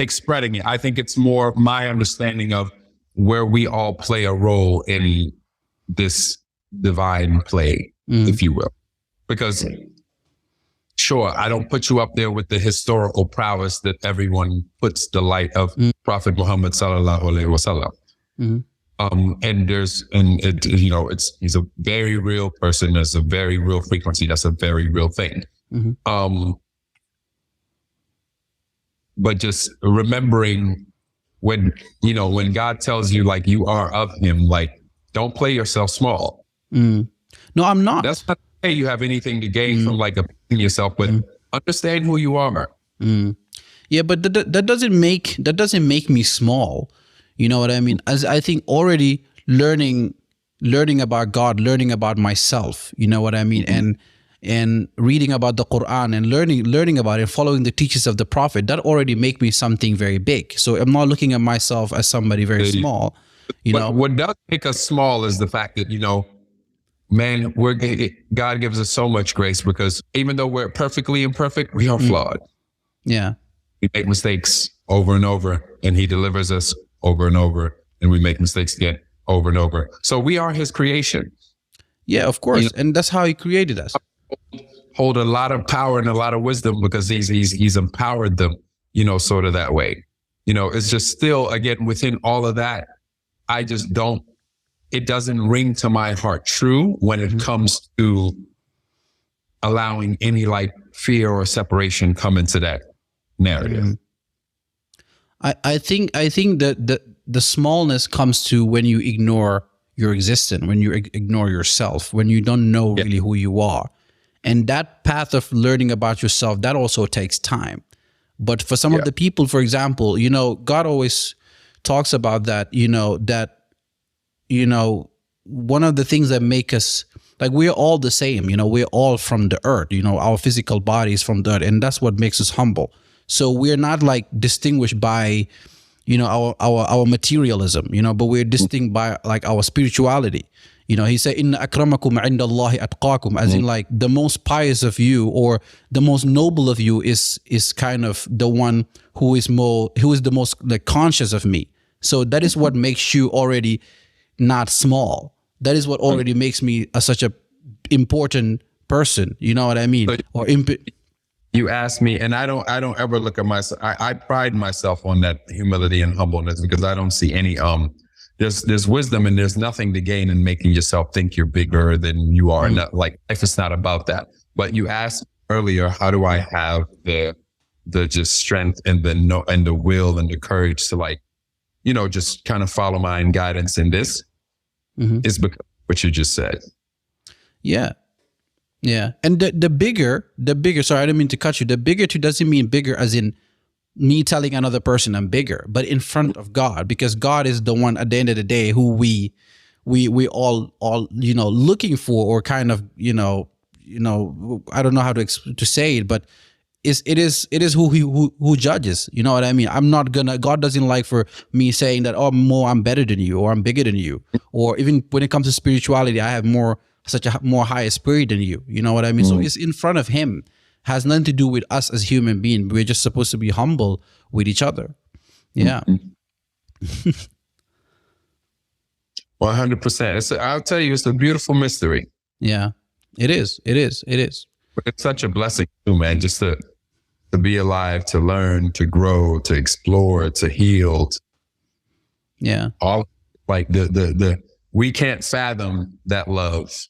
spreading it. I think it's more my understanding of where we all play a role in this divine play, if you will. Because sure, I don't put you up there with the historical prowess that everyone puts the light of Prophet Muhammad sallallahu alaihi wasallam. He's a very real person. There's a very real frequency. That's a very real thing. But just remembering when God tells you, like, you are of him, like, don't play yourself small. No, I'm not. That's not to say you have anything to gain from like appeasing yourself, but understand who you are. Yeah, but that doesn't make me small. You know what I mean? As I think already learning about God, learning about myself, you know what I mean? And reading about the Quran and learning about it, following the teachings of the Prophet, that already make me something very big. So I'm not looking at myself as somebody very small. What does make us small is the fact that, man, God gives us so much grace, because even though we're perfectly imperfect, we are flawed. Yeah. We make mistakes over and over, and he delivers us over and over, and we make mistakes again over and over. So we are his creation. Yeah, of course. And that's how he created us. Hold a lot of power and a lot of wisdom, because he's empowered them, sort of that way. It's just still, again, within all of that, it doesn't ring to my heart true when it comes to allowing any like fear or separation come into that narrative. I think that the smallness comes to when you ignore your existence, when you ignore yourself, when you don't know really who you are. And that path of learning about yourself, that also takes time. But for some of the people, for example, God always talks about that, one of the things that make us, like, we're all the same, we're all from the earth, our physical bodies from the earth, and that's what makes us humble. So we're not like distinguished by, our materialism, but we're distinct by like our spirituality. He said, "Inna akramakum inda Allahi atqakum," as in like the most pious of you or the most noble of you is kind of the one who is the most like conscious of me. So that is what makes you already not small. That is what already makes me such a important person. You know what I mean? You ask me, and I don't ever look at myself. I pride myself on that humility and humbleness, because I don't see any there's wisdom, and there's nothing to gain in making yourself think you're bigger than you are. Not, like, life is not about that. But you asked earlier, how do I have the the just strength and the no and the will and the courage to like, just kind of follow my own guidance in this is because of what you just said. Yeah. Yeah. And the bigger, sorry, I didn't mean to cut you. The bigger too doesn't mean bigger as in me telling another person I'm bigger, but in front of God, because God is the one at the end of the day who we all looking for, or kind of, I don't know how to say it, but it is who judges. You know what I mean? God doesn't like for me saying that, oh, I'm better than you, or I'm bigger than you, or even when it comes to spirituality, I have such a more higher spirit than you. You know what I mean? So it's in front of him, has nothing to do with us as human beings. We're just supposed to be humble with each other. Yeah. 100%. I'll tell you, it's a beautiful mystery. Yeah, it is. But it's such a blessing too, man, just to be alive, to learn, to grow, to explore, to heal. Yeah. All like we can't fathom that love.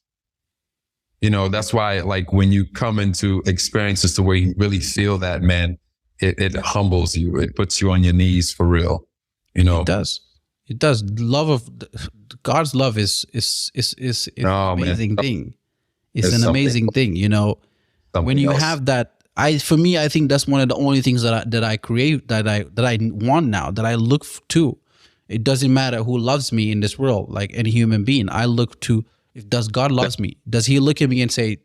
That's why, like, when you come into experiences to where you really feel that, man, it humbles you. It puts you on your knees for real. It does. God's love is an amazing thing. It's an amazing thing. When you have that, I think that's one of the only things that I create, that I want now, that I look to. It doesn't matter who loves me in this world, like any human being. I look to, does God loves me? Does he look at me and say,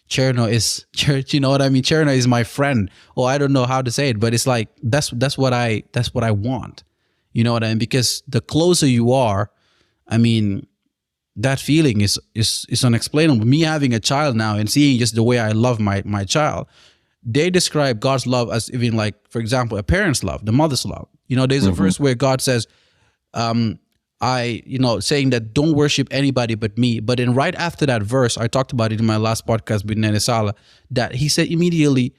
Cherno is church? You know what I mean? Cherno is my friend. Or I don't know how to say it, but it's like, that's what I want. You know what I mean? Because the closer you are, I mean, that feeling is unexplainable. Me having a child now and seeing just the way I love my child, they describe God's love as even like, for example, a parent's love, the mother's love. There's a verse where God says, saying that don't worship anybody but me. But then right after that verse, I talked about it in my last podcast with Nene Sala, that he said immediately,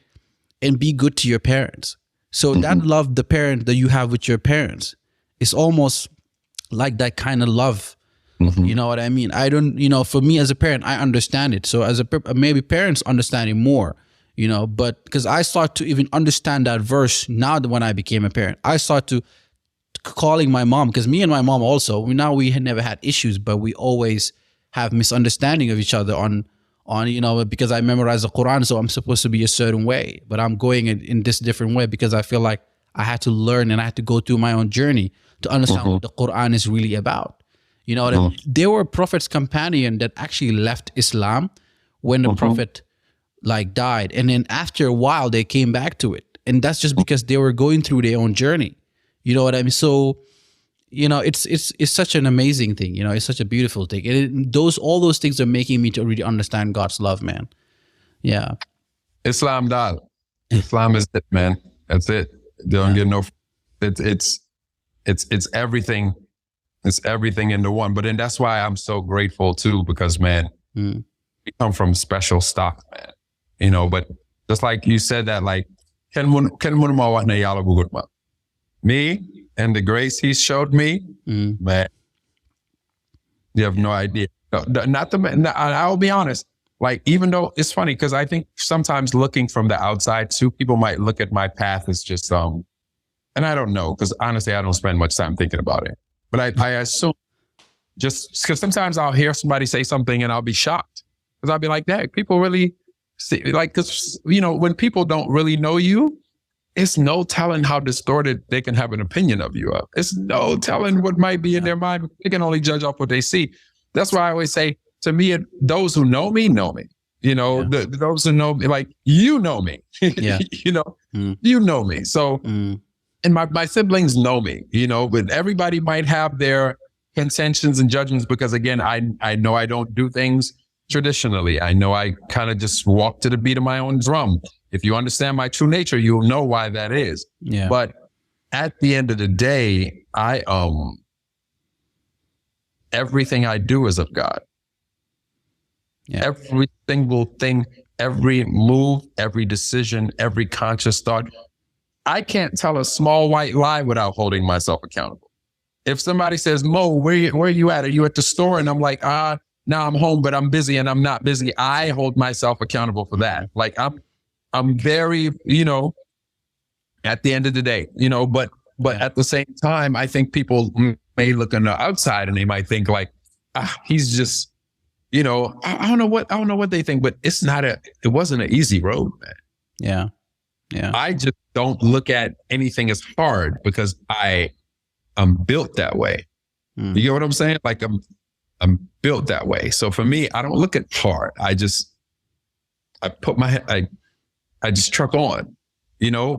and be good to your parents. So that love, the parent that you have with your parents, is almost like that kind of love. You know what I mean? I don't, for me as a parent, I understand it. So maybe parents understand it more, but because I start to even understand that verse now that when I became a parent, I start to calling my mom, because me and my mom also, we had never had issues, but we always have misunderstanding of each other on because I memorized the Quran, so I'm supposed to be a certain way, but I'm going in this different way because I feel like I had to learn and I had to go through my own journey to understand what the Quran is really about. You know what I mean? There were Prophet's companion that actually left Islam when the Prophet like died, and then after a while they came back to it, and that's just because they were going through their own journey. You know what I mean? So, it's such an amazing thing. It's such a beautiful thing, and all those things are making me to really understand God's love, man. Yeah. Islam, dal. Islam is it, man. That's it. Don't get no. It's everything. It's everything in the one. But then that's why I'm so grateful too, because man, we come from special stock, man. But just like you said that, like, me and the grace he showed me, man, you have no idea. I'll be honest. Like, even though it's funny, because I think sometimes looking from the outside too, people might look at my path as just, and I don't know, because honestly, I don't spend much time thinking about it. But I assume, just because sometimes I'll hear somebody say something and I'll be shocked, because I'll be like, "Dang, people really see," like, because when people don't really know you, it's no telling how distorted they can have an opinion of you. It's no telling what might be in their mind. They can only judge off what they see. That's why I always say, to me, those who know me know me. Those who know me, like, know me. You know me. So. And my siblings know me, but everybody might have their intentions and judgments, because again, I know I don't do things traditionally. I know I kind of just walk to the beat of my own drum. If you understand my true nature, you'll know why that is. Yeah. But at the end of the day, everything I do is of God. Yeah. Every single thing, every move, every decision, every conscious thought. I can't tell a small white lie without holding myself accountable. If somebody says, Mo, where are you at? Are you at the store? And I'm like, now I'm home, but I'm busy and I'm not busy. I hold myself accountable for that. Like, I'm very, at the end of the day, but at the same time, I think people may look on the outside and they might think like, he's just, I don't know what they think, but it wasn't an easy road, man. Yeah. Yeah. I just don't look at anything as hard because I'm built that way. You get what I'm saying? Like I'm built that way. So for me, I don't look at hard. I just truck on,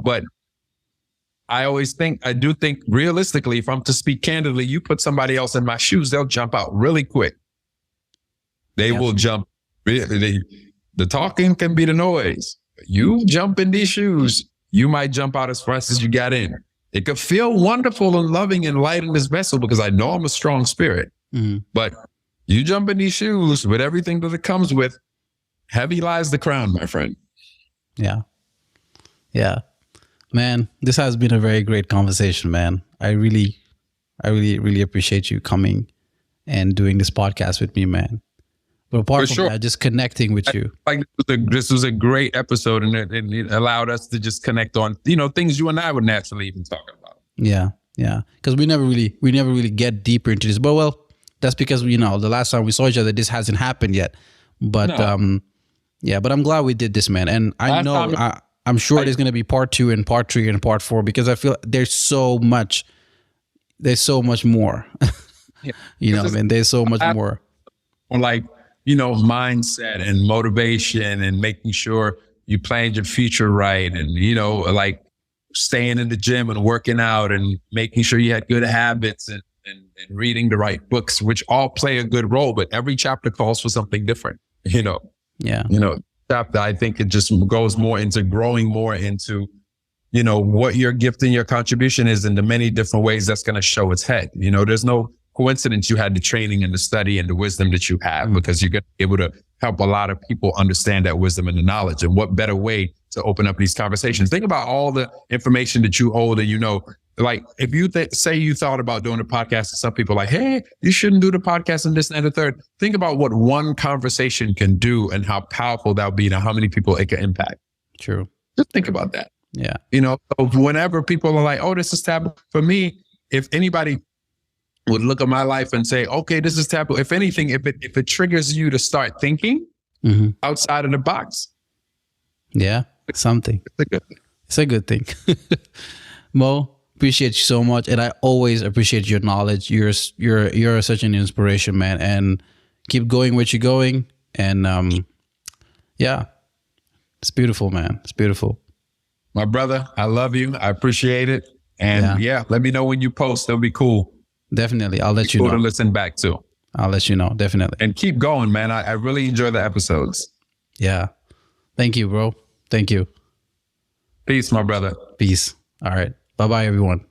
but I do think realistically, if I'm to speak candidly, you put somebody else in my shoes, they'll jump out really quick. They will jump. The talking can be the noise. You jump in these shoes, you might jump out as fast as you got in. It could feel wonderful and loving and light in this vessel because I know I'm a strong spirit. But you jump in these shoes with everything that it comes with, heavy lies the crown, my friend. Yeah. Yeah. Man, this has been a very great conversation, man. I really appreciate you coming and doing this podcast with me, man. But apart from that, just connecting with you. Like this was a great episode, and it allowed us to just connect on, things you and I would naturally even talk about. Yeah, yeah. Because we never really get deeper into this. But well, that's because the last time we saw each other, this hasn't happened yet. But yeah, but I'm glad we did this, man. And I'm sure there's gonna be part 2 and part 3 and part 4 because I feel there's so much more. There's so much more. Like, mindset and motivation and making sure you plan your future right. And, like staying in the gym and working out and making sure you had good habits and reading the right books, which all play a good role, but every chapter calls for something different, Yeah. Chapter, I think it just goes more into growing more into, what your gift and your contribution is in the many different ways that's going to show its head. There's no coincidence you had the training and the study and the wisdom that you have because you're going to be able to help a lot of people understand that wisdom and the knowledge. And what better way to open up these conversations? Think about all the information that you hold and like if you say you thought about doing a podcast and some people are like, hey, you shouldn't do the podcast and this and the third. Think about what one conversation can do and how powerful that would be and how many people it can impact. True. Just think about that. Yeah. So whenever people are like, oh, this is taboo. For me, if anybody would look at my life and say, okay, this is taboo. If anything, if it triggers you to start thinking outside of the box. Yeah, something. It's a good thing. Mo, appreciate you so much. And I always appreciate your knowledge. You're such an inspiration, man. And keep going where you're going. And yeah, it's beautiful, man. It's beautiful. My brother, I love you. I appreciate it. And yeah let me know when you post. That'll be cool. Definitely. I'll let you know. Cool to listen back to. I'll let you know. Definitely. And keep going, man. I really enjoy the episodes. Yeah. Thank you, bro. Thank you. Peace, my brother. Peace. All right. Bye-bye, everyone.